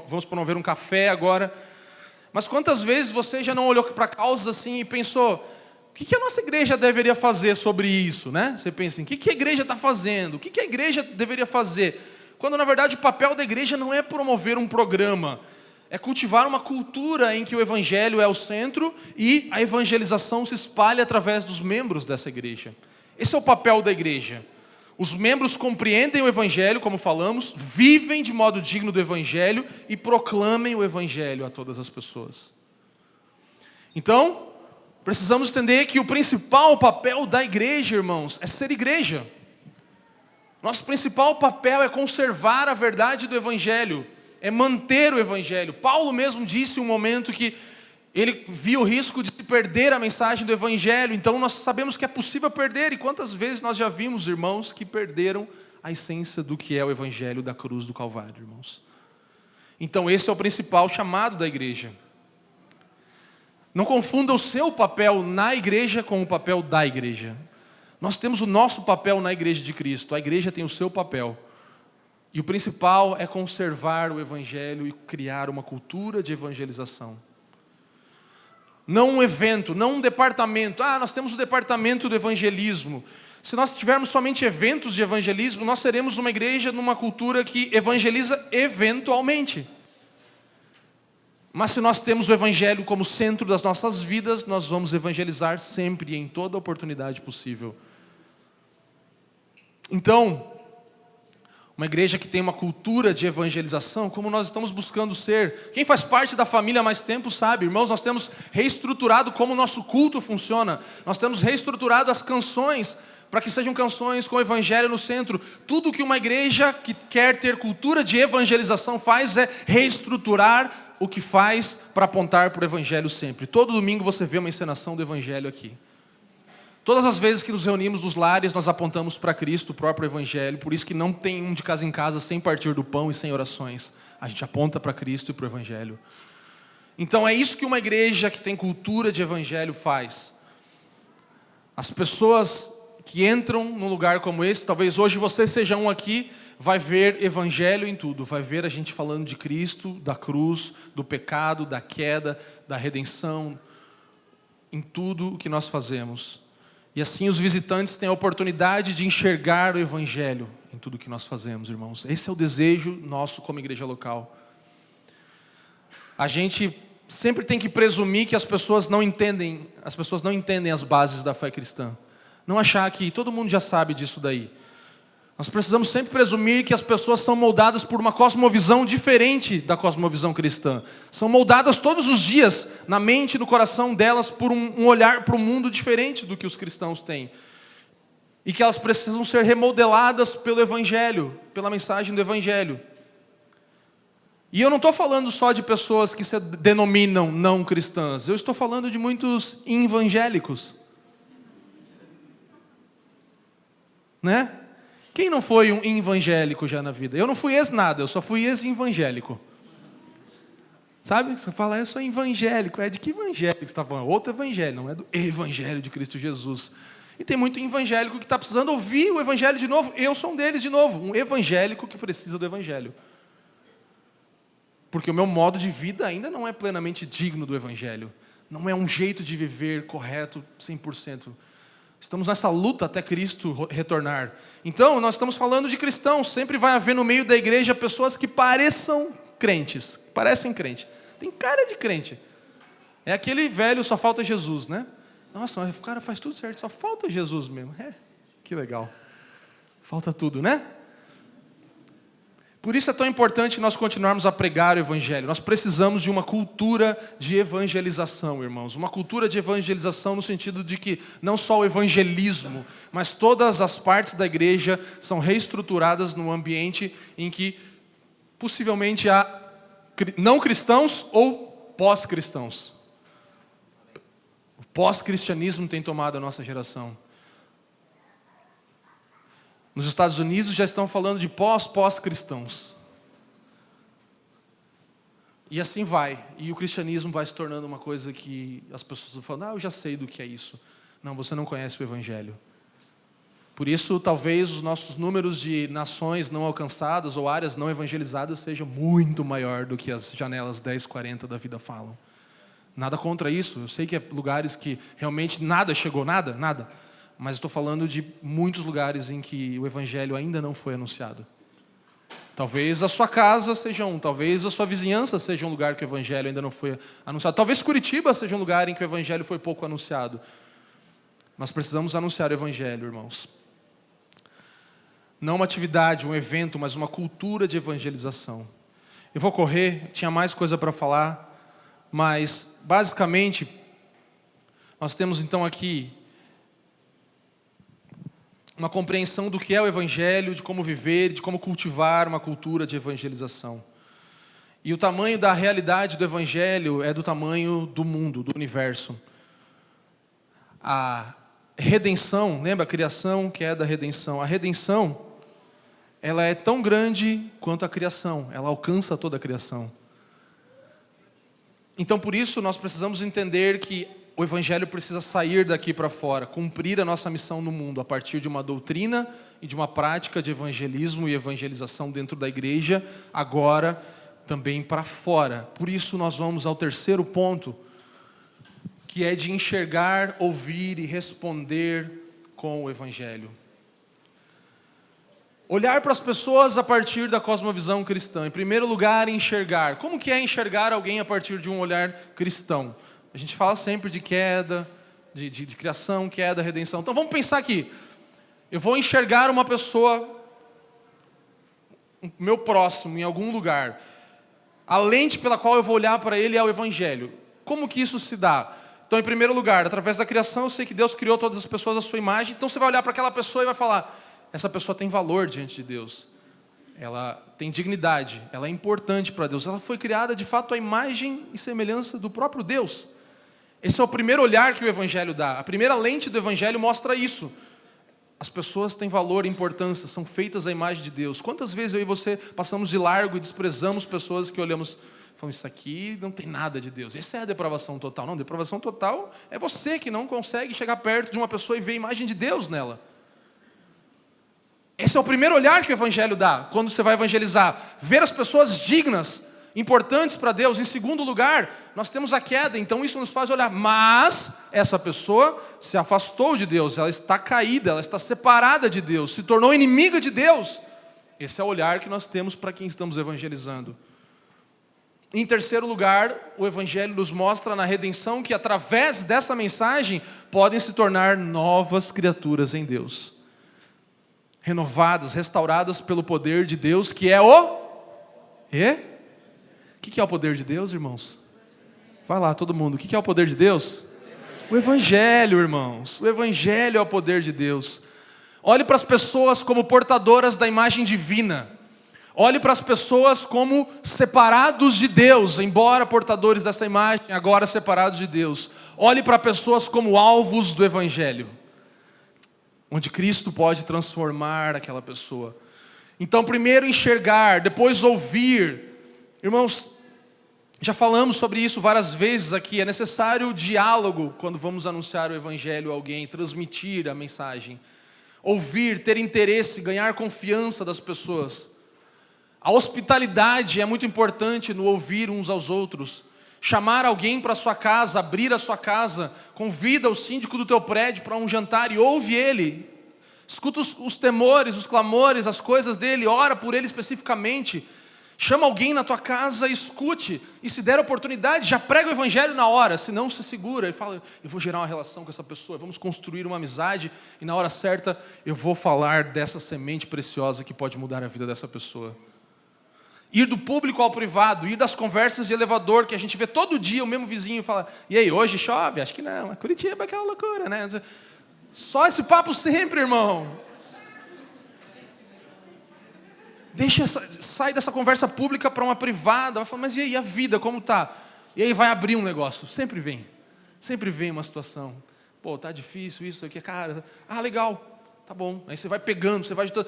vamos promover um café agora. Mas quantas vezes você já não olhou para a causa assim e pensou, o que a nossa igreja deveria fazer sobre isso, né? Você pensa assim, o que a igreja está fazendo? O que a igreja deveria fazer? Quando na verdade o papel da igreja não é promover um programa, É cultivar uma cultura em que o evangelho é o centro e a evangelização se espalha através dos membros dessa igreja. Esse é o papel da igreja. Os membros compreendem o evangelho, como falamos, vivem de modo digno do evangelho e proclamem o evangelho a todas as pessoas. Então, precisamos entender que o principal papel da igreja, irmãos, é ser igreja. Nosso principal papel é conservar a verdade do evangelho, é manter o evangelho. Paulo mesmo disse em um momento que ele viu o risco de se perder a mensagem do evangelho. Então nós sabemos que é possível perder. E quantas vezes nós já vimos irmãos que perderam a essência do que é o evangelho da cruz do Calvário, irmãos. Então esse é o principal chamado da igreja. Não confunda o seu papel na igreja com o papel da igreja. Nós temos o nosso papel na igreja de Cristo. A igreja tem o seu papel. E o principal é conservar o evangelho e criar uma cultura de evangelização. Não um evento, não um departamento. Nós temos o departamento do evangelismo. Se nós tivermos somente eventos de evangelismo, nós seremos uma igreja numa cultura que evangeliza eventualmente. Mas se nós temos o evangelho como centro das nossas vidas, nós vamos evangelizar sempre e em toda oportunidade possível. Então, uma igreja que tem uma cultura de evangelização, como nós estamos buscando ser. Quem faz parte da família há mais tempo sabe, irmãos, nós temos reestruturado como o nosso culto funciona. Nós temos reestruturado as canções, para que sejam canções com o evangelho no centro. Tudo que uma igreja que quer ter cultura de evangelização faz é reestruturar o que faz para apontar para o evangelho sempre. Todo domingo você vê uma encenação do evangelho aqui. Todas as vezes que nos reunimos nos lares, nós apontamos para Cristo, o próprio evangelho. Por isso que não tem um de casa em casa sem partir do pão e sem orações. A gente aponta para Cristo e para o evangelho. Então é isso que uma igreja que tem cultura de evangelho faz. As pessoas que entram num lugar como esse, talvez hoje você seja um aqui, vai ver evangelho em tudo. Vai ver a gente falando de Cristo, da cruz, do pecado, da queda, da redenção, em tudo o que nós fazemos. E assim os visitantes têm a oportunidade de enxergar o evangelho em tudo que nós fazemos, irmãos. Esse é o desejo nosso como igreja local. A gente sempre tem que presumir que as pessoas não entendem as bases da fé cristã. Não achar que todo mundo já sabe disso daí. Nós precisamos sempre presumir que as pessoas são moldadas por uma cosmovisão diferente da cosmovisão cristã. São moldadas todos os dias, na mente e no coração delas, por um olhar para o mundo diferente do que os cristãos têm. E que elas precisam ser remodeladas pelo Evangelho, pela mensagem do Evangelho. E eu não estou falando só de pessoas que se denominam não cristãs. Eu estou falando de muitos evangélicos. Né? Quem não foi um evangélico já na vida? Eu não fui ex-nada, eu só fui ex-evangélico. Sabe? Você fala, eu sou evangélico. É de que evangelho que você está falando? Outro evangelho, não é do evangelho de Cristo Jesus. E tem muito evangélico que está precisando ouvir o evangelho de novo. Eu sou um deles de novo, um evangélico que precisa do evangelho. Porque o meu modo de vida ainda não é plenamente digno do evangelho. Não é um jeito de viver correto 100%. Estamos nessa luta até Cristo retornar. Então, nós estamos falando de cristãos. Sempre vai haver no meio da igreja pessoas que pareçam crentes. Parecem crente. Tem cara de crente. É aquele velho, só falta Jesus, né? Nossa, o cara faz tudo certo, só falta Jesus mesmo. Que legal. Falta tudo, né? Por isso é tão importante nós continuarmos a pregar o evangelho. Nós precisamos de uma cultura de evangelização, irmãos. Uma cultura de evangelização no sentido de que não só o evangelismo, mas todas as partes da igreja são reestruturadas num ambiente em que possivelmente há não cristãos ou pós-cristãos. O pós-cristianismo tem tomado a nossa geração. Nos Estados Unidos já estão falando de pós-cristãos. E assim vai. E o cristianismo vai se tornando uma coisa que as pessoas estão falando, eu já sei do que é isso. Não, você não conhece o evangelho. Por isso, talvez os nossos números de nações não alcançadas ou áreas não evangelizadas sejam muito maior do que as janelas 10, 40 da vida falam. Nada contra isso. Eu sei que é lugares que realmente nada chegou, nada. Mas estou falando de muitos lugares em que o evangelho ainda não foi anunciado. Talvez a sua casa seja um, talvez a sua vizinhança seja um lugar que o evangelho ainda não foi anunciado. Talvez Curitiba seja um lugar em que o evangelho foi pouco anunciado. Nós precisamos anunciar o evangelho, irmãos. Não uma atividade, um evento, mas uma cultura de evangelização. Eu vou correr, tinha mais coisa para falar, mas basicamente nós temos então aqui uma compreensão do que é o evangelho, de como viver, de como cultivar uma cultura de evangelização. E o tamanho da realidade do evangelho é do tamanho do mundo, do universo. A redenção, lembra a criação, queda, redenção. A redenção, ela é tão grande quanto a criação, ela alcança toda a criação. Então, por isso, nós precisamos entender que o evangelho precisa sair daqui para fora, cumprir a nossa missão no mundo, a partir de uma doutrina e de uma prática de evangelismo e evangelização dentro da igreja, agora também para fora. Por isso nós vamos ao terceiro ponto, que é de enxergar, ouvir e responder com o evangelho. Olhar para as pessoas a partir da cosmovisão cristã. Em primeiro lugar, enxergar. Como que é enxergar alguém a partir de um olhar cristão? A gente fala sempre de queda, de criação, queda, redenção. Então vamos pensar aqui. Eu vou enxergar uma pessoa, meu próximo, em algum lugar. A lente pela qual eu vou olhar para ele é o evangelho. Como que isso se dá? Então, em primeiro lugar, através da criação, eu sei que Deus criou todas as pessoas à sua imagem. Então você vai olhar para aquela pessoa e vai falar: essa pessoa tem valor diante de Deus. Ela tem dignidade, ela é importante para Deus. Ela foi criada, de fato, à imagem e semelhança do próprio Deus. Esse é o primeiro olhar que o evangelho dá. A primeira lente do evangelho mostra isso. As pessoas têm valor e importância, são feitas à imagem de Deus. Quantas vezes eu e você passamos de largo e desprezamos pessoas que olhamos e falamos: isso aqui não tem nada de Deus. Essa é a depravação total. Não, depravação total é você que não consegue chegar perto de uma pessoa e ver a imagem de Deus nela. Esse é o primeiro olhar que o evangelho dá, quando você vai evangelizar. Ver as pessoas dignas, importantes para Deus. Em segundo lugar, nós temos a queda, então isso nos faz olhar. Mas essa pessoa se afastou de Deus, ela está caída, ela está separada de Deus, se tornou inimiga de Deus. Esse é o olhar que nós temos para quem estamos evangelizando. Em terceiro lugar, o evangelho nos mostra na redenção que através dessa mensagem podem se tornar novas criaturas em Deus. Renovadas, restauradas pelo poder de Deus, que é o... O que é o poder de Deus, irmãos? Vai lá, todo mundo. O que é o poder de Deus? O evangelho, irmãos. O evangelho é o poder de Deus. Olhe para as pessoas como portadoras da imagem divina. Olhe para as pessoas como separados de Deus, embora portadores dessa imagem, agora separados de Deus. Olhe para pessoas como alvos do evangelho, onde Cristo pode transformar aquela pessoa. Então, primeiro enxergar, depois ouvir. Irmãos, já falamos sobre isso várias vezes aqui. É necessário diálogo quando vamos anunciar o evangelho a alguém, transmitir a mensagem. Ouvir, ter interesse, ganhar confiança das pessoas. A hospitalidade é muito importante no ouvir uns aos outros. Chamar alguém para a sua casa, abrir a sua casa, convida o síndico do teu prédio para um jantar e ouve ele. Escuta os temores, os clamores, as coisas dele, ora por ele especificamente. Chama alguém na tua casa, escute, e se der oportunidade, já prega o evangelho na hora, senão se segura e fala: eu vou gerar uma relação com essa pessoa, vamos construir uma amizade, e na hora certa eu vou falar dessa semente preciosa que pode mudar a vida dessa pessoa. Ir do público ao privado, ir das conversas de elevador, que a gente vê todo dia o mesmo vizinho fala: e aí, hoje chove? Acho que não, Curitiba é aquela loucura, né? Só esse papo sempre, irmão. Sai dessa conversa pública para uma privada. Vai falar: mas e aí, a vida, como tá? E aí vai abrir um negócio. Sempre vem uma situação. Pô, tá difícil isso aqui, cara. Ah, legal, tá bom. Aí você vai pegando, você vai ajudando.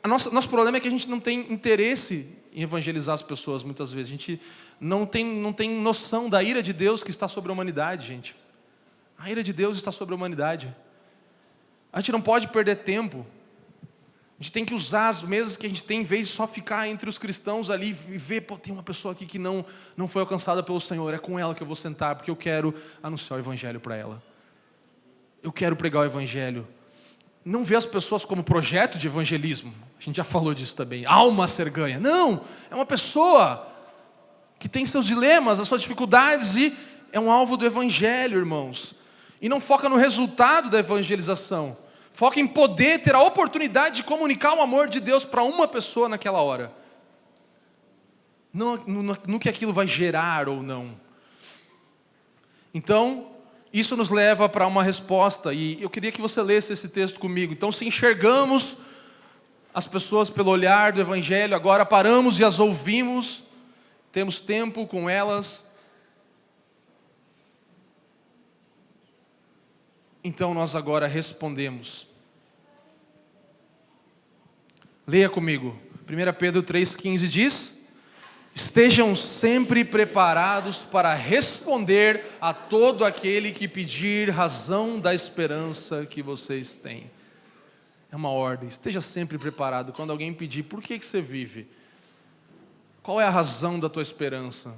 Nosso problema é que a gente não tem interesse em evangelizar as pessoas muitas vezes. A gente não tem noção da ira de Deus que está sobre a humanidade, gente. A ira de Deus está sobre a humanidade. A gente não pode perder tempo. A gente tem que usar as mesas que a gente tem, em vez de só ficar entre os cristãos ali e ver: pô, tem uma pessoa aqui que não foi alcançada pelo Senhor, é com ela que eu vou sentar, porque eu quero anunciar o evangelho para ela. Eu quero pregar o evangelho. não vê as pessoas como projeto de evangelismo. A gente já falou disso também. Alma a ser ganha. Não, é uma pessoa que tem seus dilemas, as suas dificuldades e é um alvo do evangelho, irmãos. E não foca no resultado da evangelização. Foca em poder ter a oportunidade de comunicar o amor de Deus para uma pessoa naquela hora. Não no que aquilo vai gerar ou não. Então, isso nos leva para uma resposta. E eu queria que você lesse esse texto comigo. Então, se enxergamos as pessoas pelo olhar do evangelho, agora paramos e as ouvimos, temos tempo com elas, então nós agora respondemos. Leia comigo. 1 Pedro 3,15 diz: estejam sempre preparados para responder a todo aquele que pedir razão da esperança que vocês têm. É uma ordem, esteja sempre preparado. Quando alguém pedir, por que você vive? Qual é a razão da tua esperança?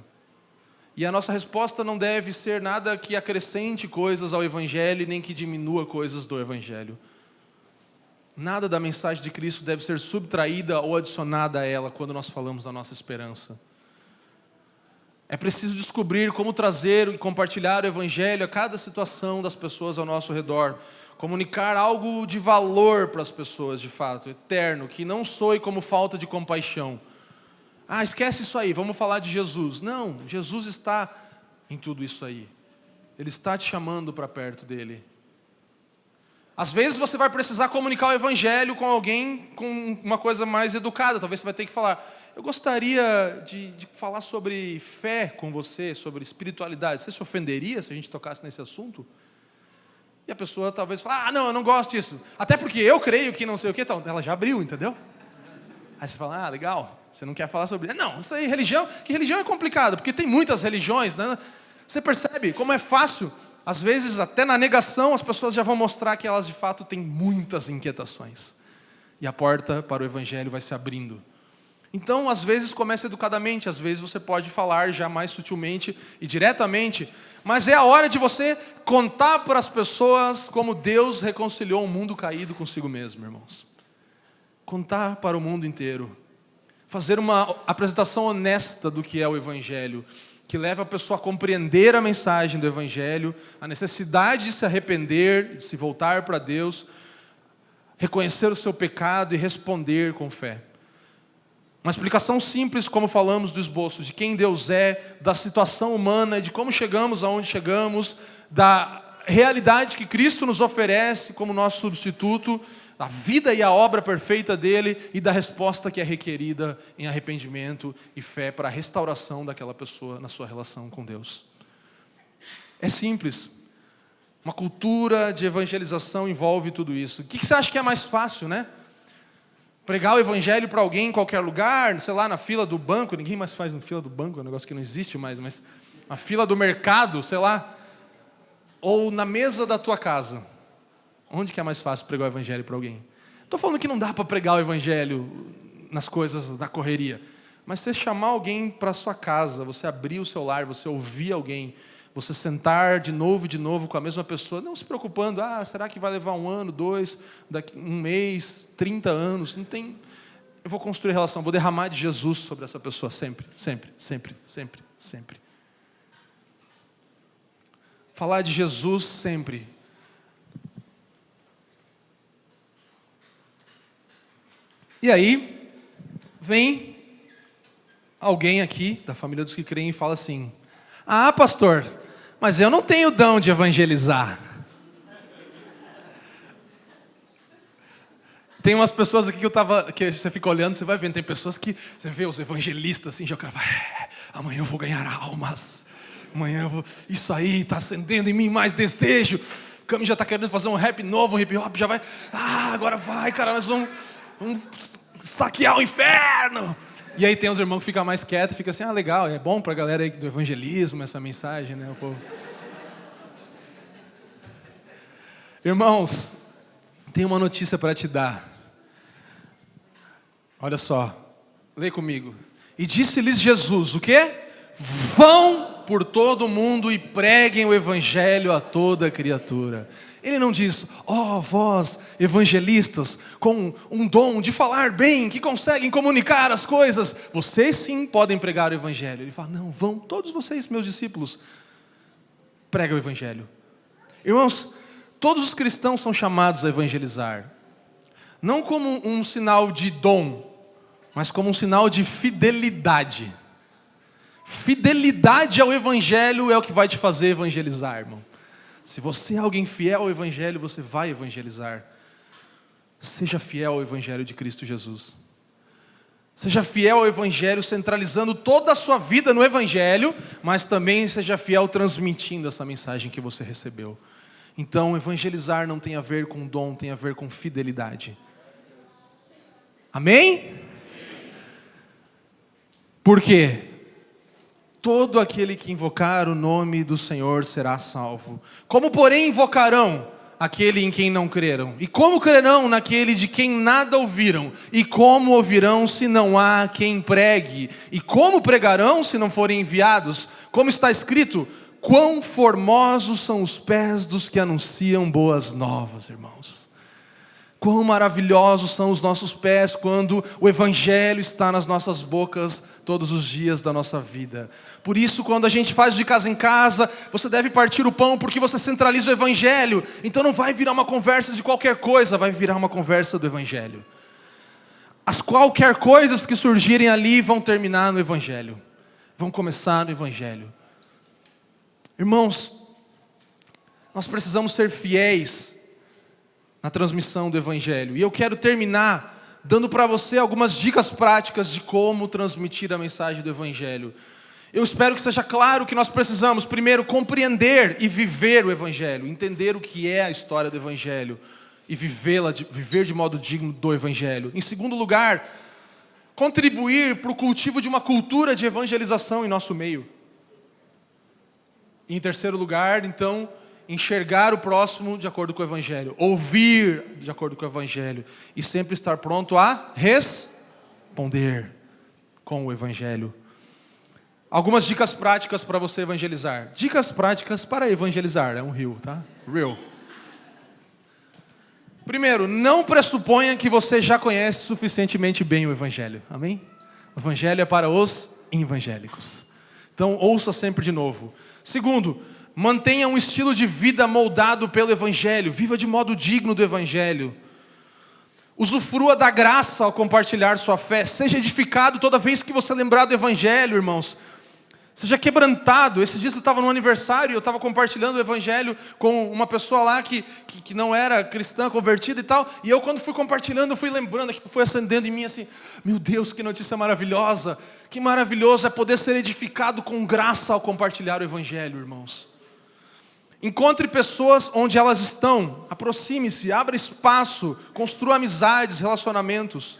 E a nossa resposta não deve ser nada que acrescente coisas ao Evangelho, nem que diminua coisas do Evangelho. Nada da mensagem de Cristo deve ser subtraída ou adicionada a ela quando nós falamos da nossa esperança. É preciso descobrir como trazer e compartilhar o Evangelho a cada situação das pessoas ao nosso redor. Comunicar algo de valor para as pessoas, de fato, eterno, que não soe como falta de compaixão. Ah, esquece isso aí, vamos falar de Jesus. Não, Jesus está em tudo isso aí. Ele está te chamando para perto dele. Às vezes você vai precisar comunicar o Evangelho com alguém com uma coisa mais educada. Talvez você vai ter que falar: eu gostaria de falar sobre fé com você, sobre espiritualidade. Você se ofenderia se a gente tocasse nesse assunto? E a pessoa talvez fale: ah, não, eu não gosto disso. Até porque eu creio que não sei o que. Então, ela já abriu, entendeu? Aí você fala: ah, legal, você não quer falar sobre... Não, isso aí, religião... Que religião é complicado, porque tem muitas religiões, né? Você percebe como é fácil, às vezes até na negação, as pessoas já vão mostrar que elas de fato têm muitas inquietações. E a porta para o Evangelho vai se abrindo. Então, às vezes começa educadamente, às vezes você pode falar já mais sutilmente e diretamente, mas é a hora de você contar para as pessoas como Deus reconciliou um mundo caído consigo mesmo, irmãos. Contar para o mundo inteiro. Fazer uma apresentação honesta do que é o Evangelho, que leva a pessoa a compreender a mensagem do Evangelho, a necessidade de se arrepender, de se voltar para Deus, reconhecer o seu pecado e responder com fé. Uma explicação simples, como falamos do esboço, de quem Deus é, da situação humana, de como chegamos aonde chegamos, da realidade que Cristo nos oferece como nosso substituto, da vida e a obra perfeita dele e da resposta que é requerida em arrependimento e fé para a restauração daquela pessoa na sua relação com Deus. É simples. Uma cultura de evangelização envolve tudo isso. O que você acha que é mais fácil, né? Pregar o Evangelho para alguém em qualquer lugar, sei lá, na fila do banco. Ninguém mais faz na fila do banco, é um negócio que não existe mais, mas na fila do mercado, sei lá. Ou na mesa da tua casa. Onde que é mais fácil pregar o Evangelho para alguém? Estou falando que não dá para pregar o Evangelho nas coisas da correria. Mas você chamar alguém para a sua casa, você abrir o seu lar, você ouvir alguém, você sentar de novo com a mesma pessoa, não se preocupando: ah, será que vai levar 1 ano, 2, daqui 1 mês, 30 anos? Não tem. Eu vou construir relação, vou derramar de Jesus sobre essa pessoa sempre, sempre, sempre, sempre, sempre. Falar de Jesus sempre. E aí, vem alguém aqui, da família dos que creem, e fala assim: ah, pastor, mas eu não tenho dom de evangelizar. Tem umas pessoas aqui que você fica olhando, você vai vendo, tem pessoas que, você vê os evangelistas assim, já o cara vai: amanhã eu vou ganhar almas, amanhã eu vou, isso aí está acendendo em mim mais desejo. O Cami já está querendo fazer um rap novo, um hip hop, já vai, agora vai, cara, nós vamos saquear o inferno. E aí tem os irmãos que ficam mais quietos, fica assim: legal, é bom para a galera aí do evangelismo essa mensagem, né? O povo. Irmãos, tenho uma notícia para te dar. Olha só, lê comigo. E disse-lhes Jesus, o quê? Vão por todo o mundo e preguem o evangelho a toda criatura. Ele não diz, ó vós evangelistas com um dom de falar bem, que conseguem comunicar as coisas, vocês sim podem pregar o evangelho. Ele fala, não, vão todos vocês, meus discípulos, pregam o evangelho. Irmãos, todos os cristãos são chamados a evangelizar, não como um sinal de dom, mas como um sinal de fidelidade. Fidelidade ao evangelho é o que vai te fazer evangelizar, irmão. Se você é alguém fiel ao evangelho, você vai evangelizar. Seja fiel ao evangelho de Cristo Jesus. Seja fiel ao evangelho, centralizando toda a sua vida no evangelho, mas também seja fiel transmitindo essa mensagem que você recebeu. Então, evangelizar não tem a ver com dom, tem a ver com fidelidade. Amém? Por quê? Todo aquele que invocar o nome do Senhor será salvo. Como, porém, invocarão aquele em quem não creram? E como crerão naquele de quem nada ouviram? E como ouvirão se não há quem pregue? E como pregarão se não forem enviados? Como está escrito, quão formosos são os pés dos que anunciam boas novas, irmãos. Quão maravilhosos são os nossos pés quando o evangelho está nas nossas bocas todos os dias da nossa vida. Por isso, quando a gente faz de casa em casa, você deve partir o pão porque você centraliza o evangelho. Então não vai virar uma conversa de qualquer coisa, vai virar uma conversa do evangelho. As qualquer coisas que surgirem ali vão terminar no evangelho, vão começar no evangelho. Irmãos, nós precisamos ser fiéis na transmissão do evangelho. E eu quero terminar dando para você algumas dicas práticas de como transmitir a mensagem do evangelho. Eu espero que seja claro que nós precisamos, primeiro, compreender e viver o evangelho, entender o que é a história do evangelho e viver de modo digno do evangelho. Em segundo lugar, contribuir para o cultivo de uma cultura de evangelização em nosso meio. E em terceiro lugar, então, enxergar o próximo de acordo com o evangelho, ouvir de acordo com o evangelho e sempre estar pronto a responder com o evangelho. Algumas dicas práticas para você evangelizar. Dicas práticas para evangelizar, é um rio, tá? Real. Primeiro, não pressuponha que você já conhece suficientemente bem o evangelho. Amém? O evangelho é para os evangélicos. Então, ouça sempre de novo. Segundo, mantenha um estilo de vida moldado pelo evangelho. Viva de modo digno do evangelho. Usufrua da graça ao compartilhar sua fé. Seja edificado toda vez que você lembrar do evangelho, irmãos. Seja quebrantado. Esses dias eu estava no aniversário e eu estava compartilhando o evangelho com uma pessoa lá que não era cristã, convertida e tal. E eu, quando fui compartilhando, eu fui lembrando, foi acendendo em mim assim, meu Deus, que notícia maravilhosa. Que maravilhoso é poder ser edificado com graça ao compartilhar o evangelho, irmãos. Encontre pessoas onde elas estão, aproxime-se, abra espaço, construa amizades, relacionamentos.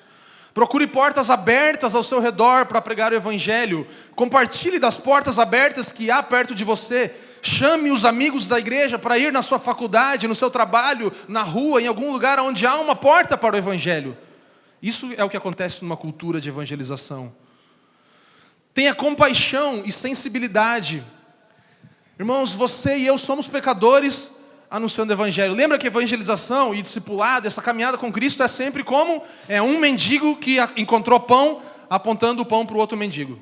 Procure portas abertas ao seu redor para pregar o evangelho. Compartilhe das portas abertas que há perto de você. Chame os amigos da igreja para ir na sua faculdade, no seu trabalho, na rua, em algum lugar onde há uma porta para o evangelho. Isso é o que acontece numa cultura de evangelização. Tenha compaixão e sensibilidade. Irmãos, você e eu somos pecadores anunciando o evangelho. Lembra que evangelização e discipulado, essa caminhada com Cristo é sempre como um mendigo que encontrou pão, apontando o pão para o outro mendigo.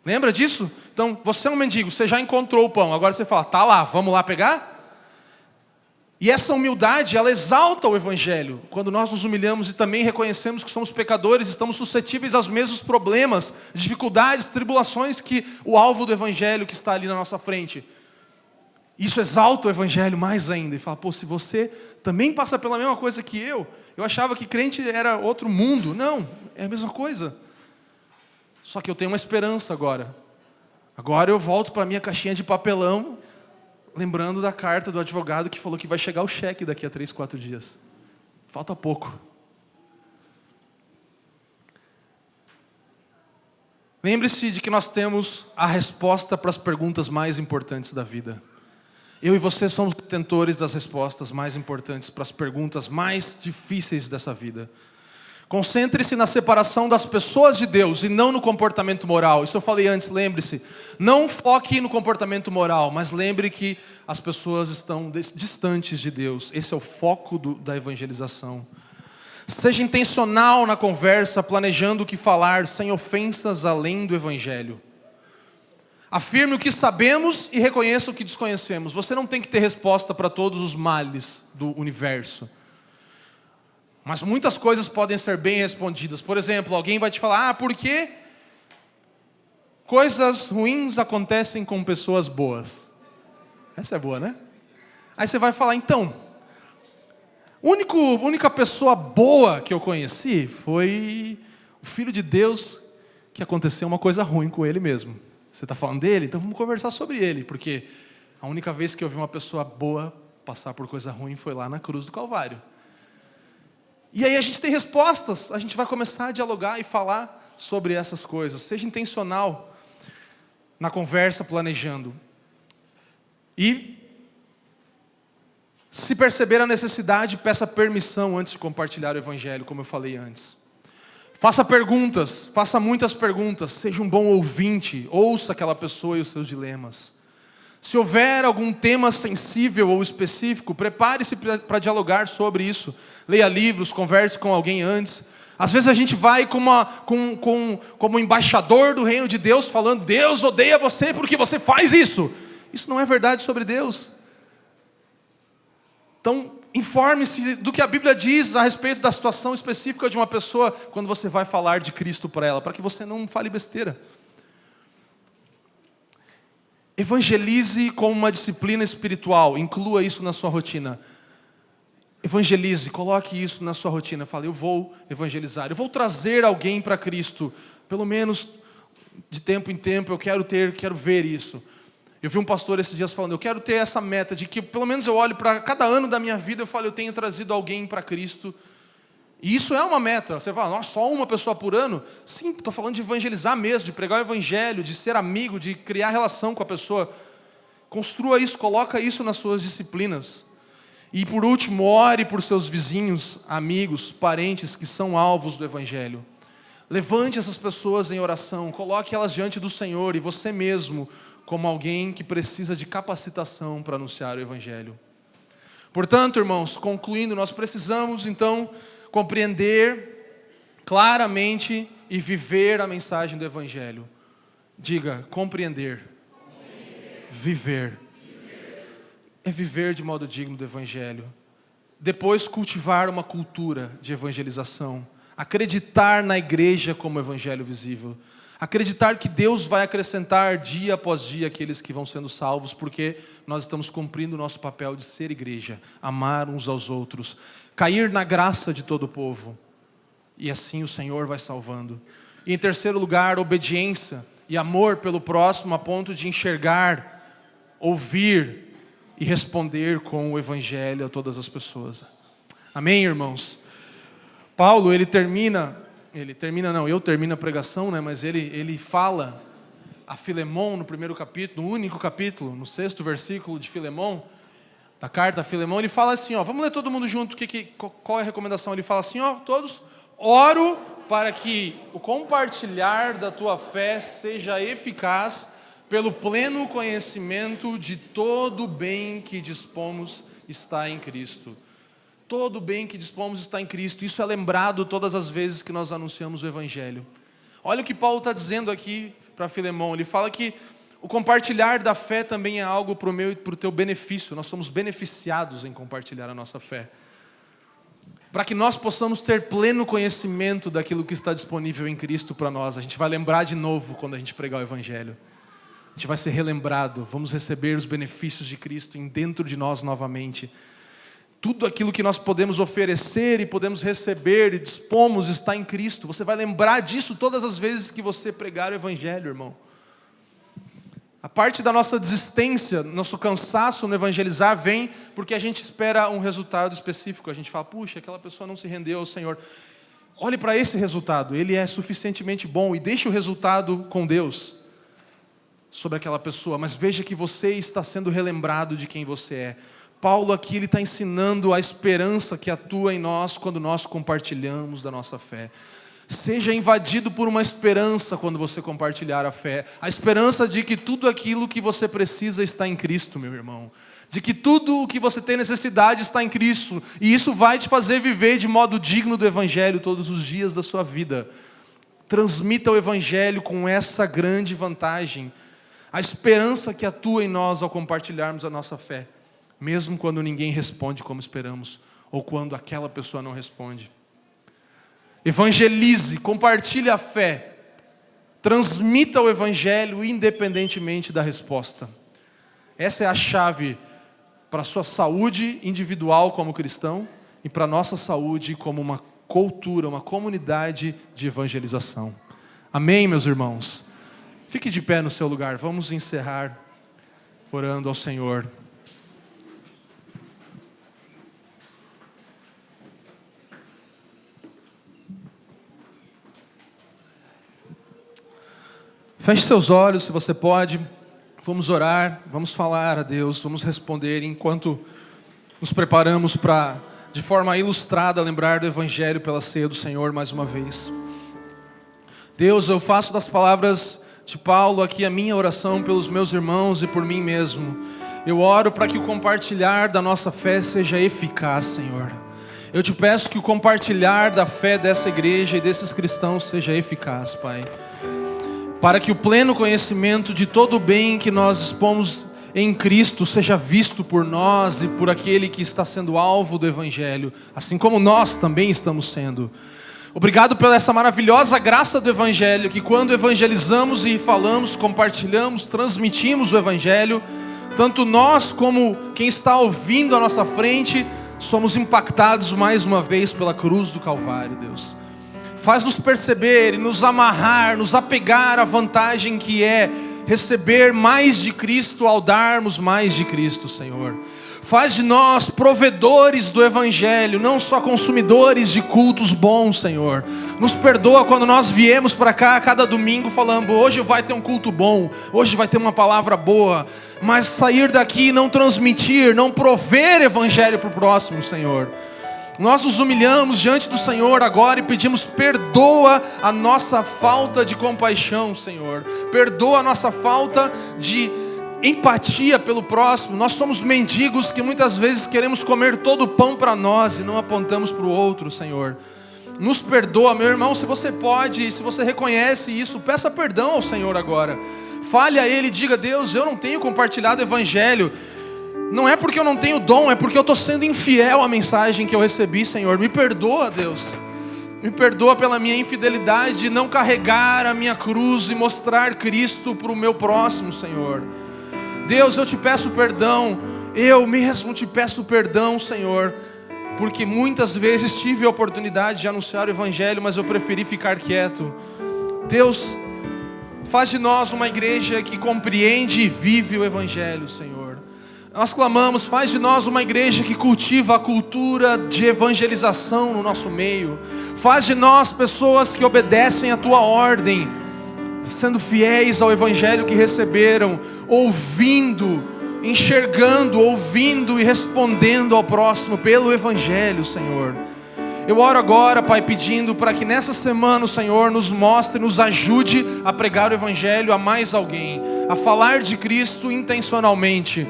Lembra disso? Então, você é um mendigo, você já encontrou o pão, agora você fala, tá lá, vamos lá pegar? E essa humildade, ela exalta o evangelho. Quando nós nos humilhamos e também reconhecemos que somos pecadores, estamos suscetíveis aos mesmos problemas, dificuldades, tribulações que o alvo do evangelho que está ali na nossa frente. Isso exalta o evangelho mais ainda. E fala, pô, se você também passa pela mesma coisa que eu achava que crente era outro mundo. Não, é a mesma coisa. Só que eu tenho uma esperança agora. Agora eu volto para a minha caixinha de papelão, lembrando da carta do advogado que falou que vai chegar o cheque daqui a 3, 4 dias. Falta pouco. Lembre-se de que nós temos a resposta para as perguntas mais importantes da vida. Eu e você somos detentores das respostas mais importantes para as perguntas mais difíceis dessa vida. Concentre-se na separação das pessoas de Deus e não no comportamento moral. Isso eu falei antes, lembre-se. Não foque no comportamento moral, mas lembre que as pessoas estão distantes de Deus. Esse é o foco da evangelização. Seja intencional na conversa, planejando o que falar, sem ofensas além do evangelho. Afirme o que sabemos e reconheça o que desconhecemos. Você não tem que ter resposta para todos os males do universo. Mas muitas coisas podem ser bem respondidas. Por exemplo, alguém vai te falar, por que coisas ruins acontecem com pessoas boas? Essa é boa, né? Aí você vai falar, então, a única pessoa boa que eu conheci foi o Filho de Deus, que aconteceu uma coisa ruim com ele mesmo. Você está falando dele? Então vamos conversar sobre ele, porque a única vez que eu vi uma pessoa boa passar por coisa ruim foi lá na cruz do Calvário. E aí a gente tem respostas, a gente vai começar a dialogar e falar sobre essas coisas. Seja intencional na conversa, planejando. E, se perceber a necessidade, peça permissão antes de compartilhar o evangelho, como eu falei antes. Faça perguntas, faça muitas perguntas, seja um bom ouvinte, ouça aquela pessoa e os seus dilemas. Se houver algum tema sensível ou específico, prepare-se para dialogar sobre isso. Leia livros, converse com alguém antes. Às vezes a gente vai como embaixador do reino de Deus, falando, Deus odeia você porque você faz isso. Isso não é verdade sobre Deus. Então, informe-se do que a Bíblia diz a respeito da situação específica de uma pessoa, quando você vai falar de Cristo para ela, para que você não fale besteira. Evangelize como uma disciplina espiritual, inclua isso na sua rotina. Evangelize, coloque isso na sua rotina. Fale, eu vou evangelizar, eu vou trazer alguém para Cristo, pelo menos de tempo em tempo, eu quero ver isso. Eu vi um pastor esses dias falando, eu quero ter essa meta de que pelo menos eu olho para cada ano da minha vida, eu falo, eu tenho trazido alguém para Cristo. E isso é uma meta. Você fala, nossa, só uma pessoa por ano? Sim, estou falando de evangelizar mesmo, de pregar o evangelho, de ser amigo, de criar relação com a pessoa. Construa isso, coloca isso nas suas disciplinas. E por último, ore por seus vizinhos, amigos, parentes que são alvos do evangelho. Levante essas pessoas em oração, coloque elas diante do Senhor e você mesmo como alguém que precisa de capacitação para anunciar o evangelho. Portanto, irmãos, concluindo, nós precisamos então compreender claramente e viver a mensagem do evangelho. Diga, compreender. Viver. É viver de modo digno do evangelho. Depois, cultivar uma cultura de evangelização. Acreditar na igreja como evangelho visível. Acreditar que Deus vai acrescentar dia após dia aqueles que vão sendo salvos, porque nós estamos cumprindo o nosso papel de ser igreja, amar uns aos outros, cair na graça de todo o povo. E assim o Senhor vai salvando. E em terceiro lugar, obediência e amor pelo próximo a ponto de enxergar, ouvir e responder com o evangelho a todas as pessoas. Amém, irmãos? Paulo, eu termino a pregação, né? Mas ele fala a Filemon no primeiro capítulo, no único capítulo, no 6º versículo de Filemon, da carta a Filemon, ele fala assim, vamos ler todo mundo junto, qual é a recomendação? Ele fala assim, todos, oro para que o compartilhar da tua fé seja eficaz pelo pleno conhecimento de todo o bem que dispomos está em Cristo. Todo o bem que dispomos está em Cristo. Isso é lembrado todas as vezes que nós anunciamos o evangelho. Olha o que Paulo está dizendo aqui para Filemon. Ele fala que o compartilhar da fé também é algo para o meu e para o teu benefício. Nós somos beneficiados em compartilhar a nossa fé. Para que nós possamos ter pleno conhecimento daquilo que está disponível em Cristo para nós. A gente vai lembrar de novo quando a gente pregar o evangelho. A gente vai ser relembrado. Vamos receber os benefícios de Cristo dentro de nós novamente. Tudo aquilo que nós podemos oferecer e podemos receber e dispomos está em Cristo. Você vai lembrar disso todas as vezes que você pregar o evangelho, irmão. A parte da nossa desistência, nosso cansaço no evangelizar vem porque a gente espera um resultado específico. A gente fala, puxa, aquela pessoa não se rendeu ao Senhor. Olhe para esse resultado, ele é suficientemente bom e deixe o resultado com Deus sobre aquela pessoa. Mas veja que você está sendo relembrado de quem você é. Paulo aqui ele está ensinando a esperança que atua em nós quando nós compartilhamos da nossa fé. Seja invadido por uma esperança quando você compartilhar a fé. A esperança de que tudo aquilo que você precisa está em Cristo, meu irmão. De que tudo o que você tem necessidade está em Cristo. E isso vai te fazer viver de modo digno do Evangelho todos os dias da sua vida. Transmita o Evangelho com essa grande vantagem. A esperança que atua em nós ao compartilharmos a nossa fé. Mesmo quando ninguém responde como esperamos. Ou quando aquela pessoa não responde. Evangelize, compartilhe a fé. Transmita o Evangelho independentemente da resposta. Essa é a chave para a sua saúde individual como cristão e para a nossa saúde como uma cultura, uma comunidade de evangelização. Amém, meus irmãos? Fique de pé no seu lugar, vamos encerrar orando ao Senhor. Feche seus olhos, se você pode. Vamos orar, vamos falar a Deus, vamos responder enquanto nos preparamos para, de forma ilustrada, lembrar do Evangelho pela ceia do Senhor mais uma vez. Deus, eu faço das palavras de Paulo aqui a minha oração pelos meus irmãos e por mim mesmo. Eu oro para que o compartilhar da nossa fé seja eficaz, Senhor. Eu te peço que o compartilhar da fé dessa igreja e desses cristãos seja eficaz, Pai. Para que o pleno conhecimento de todo o bem que nós dispomos em Cristo seja visto por nós e por aquele que está sendo alvo do Evangelho, assim como nós também estamos sendo. Obrigado pela essa maravilhosa graça do Evangelho, que quando evangelizamos e falamos, compartilhamos, transmitimos o Evangelho, tanto nós como quem está ouvindo à nossa frente, somos impactados mais uma vez pela cruz do Calvário, Deus. Faz-nos perceber e nos amarrar, nos apegar à vantagem que é receber mais de Cristo ao darmos mais de Cristo, Senhor. Faz de nós provedores do Evangelho, não só consumidores de cultos bons, Senhor. Nos perdoa quando nós viemos para cá cada domingo falando, hoje vai ter um culto bom, hoje vai ter uma palavra boa. Mas sair daqui e não transmitir, não prover Evangelho para o próximo, Senhor. Nós nos humilhamos diante do Senhor agora e pedimos, perdoa a nossa falta de compaixão, Senhor. Perdoa a nossa falta de empatia pelo próximo. Nós somos mendigos que muitas vezes queremos comer todo o pão para nós e não apontamos para o outro, Senhor. Nos perdoa, meu irmão, se você pode, se você reconhece isso, peça perdão ao Senhor agora. Fale a Ele e diga, Deus, eu não tenho compartilhado o Evangelho. Não é porque eu não tenho dom, é porque eu estou sendo infiel à mensagem que eu recebi, Senhor. Me perdoa, Deus. Me perdoa pela minha infidelidade de não carregar a minha cruz e mostrar Cristo para o meu próximo, Senhor. Deus, eu te peço perdão. Eu mesmo te peço perdão, Senhor. Porque muitas vezes tive a oportunidade de anunciar o Evangelho, mas eu preferi ficar quieto. Deus, faz de nós uma igreja que compreende e vive o Evangelho, Senhor. Nós clamamos, faz de nós uma igreja que cultiva a cultura de evangelização no nosso meio. Faz de nós pessoas que obedecem a Tua ordem, sendo fiéis ao Evangelho que receberam, ouvindo, enxergando, ouvindo e respondendo ao próximo pelo Evangelho, Senhor. Eu oro agora, Pai, pedindo para que nessa semana o Senhor nos mostre, nos ajude a pregar o Evangelho a mais alguém, a falar de Cristo intencionalmente.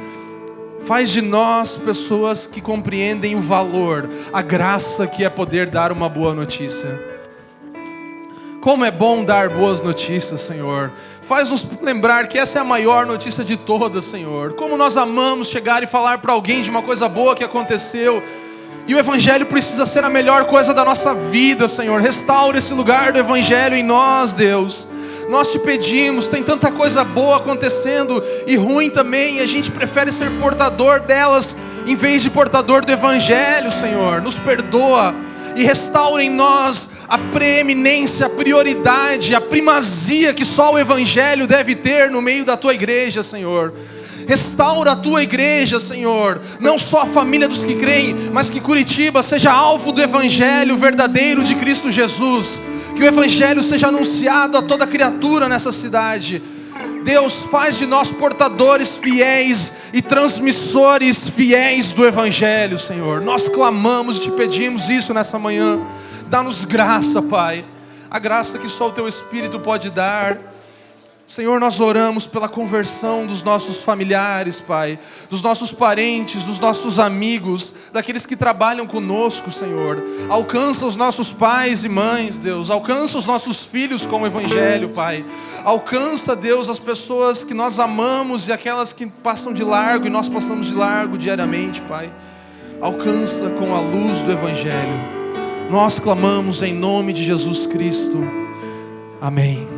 Faz de nós pessoas que compreendem o valor, a graça que é poder dar uma boa notícia. Como é bom dar boas notícias, Senhor. Faz-nos lembrar que essa é a maior notícia de todas, Senhor. Como nós amamos chegar e falar para alguém de uma coisa boa que aconteceu. E o Evangelho precisa ser a melhor coisa da nossa vida, Senhor. Restaura esse lugar do Evangelho em nós, Deus. Nós te pedimos, tem tanta coisa boa acontecendo e ruim também, e a gente prefere ser portador delas em vez de portador do Evangelho, Senhor. Nos perdoa e restaura em nós a preeminência, a prioridade, a primazia que só o Evangelho deve ter no meio da Tua igreja, Senhor. Restaura a Tua igreja, Senhor. Não só a família dos que creem, mas que Curitiba seja alvo do Evangelho verdadeiro de Cristo Jesus. Que o Evangelho seja anunciado a toda criatura nessa cidade. Deus, faz de nós portadores fiéis e transmissores fiéis do Evangelho, Senhor. Nós clamamos e te pedimos isso nessa manhã. Dá-nos graça, Pai, a graça que só o Teu Espírito pode dar. Senhor, nós oramos pela conversão dos nossos familiares, Pai, dos nossos parentes, dos nossos amigos, daqueles que trabalham conosco, Senhor. Alcança os nossos pais e mães, Deus. Alcança os nossos filhos com o Evangelho, Pai. Alcança, Deus, as pessoas que nós amamos e aquelas que passam de largo e nós passamos de largo diariamente, Pai. Alcança com a luz do Evangelho. Nós clamamos em nome de Jesus Cristo. Amém.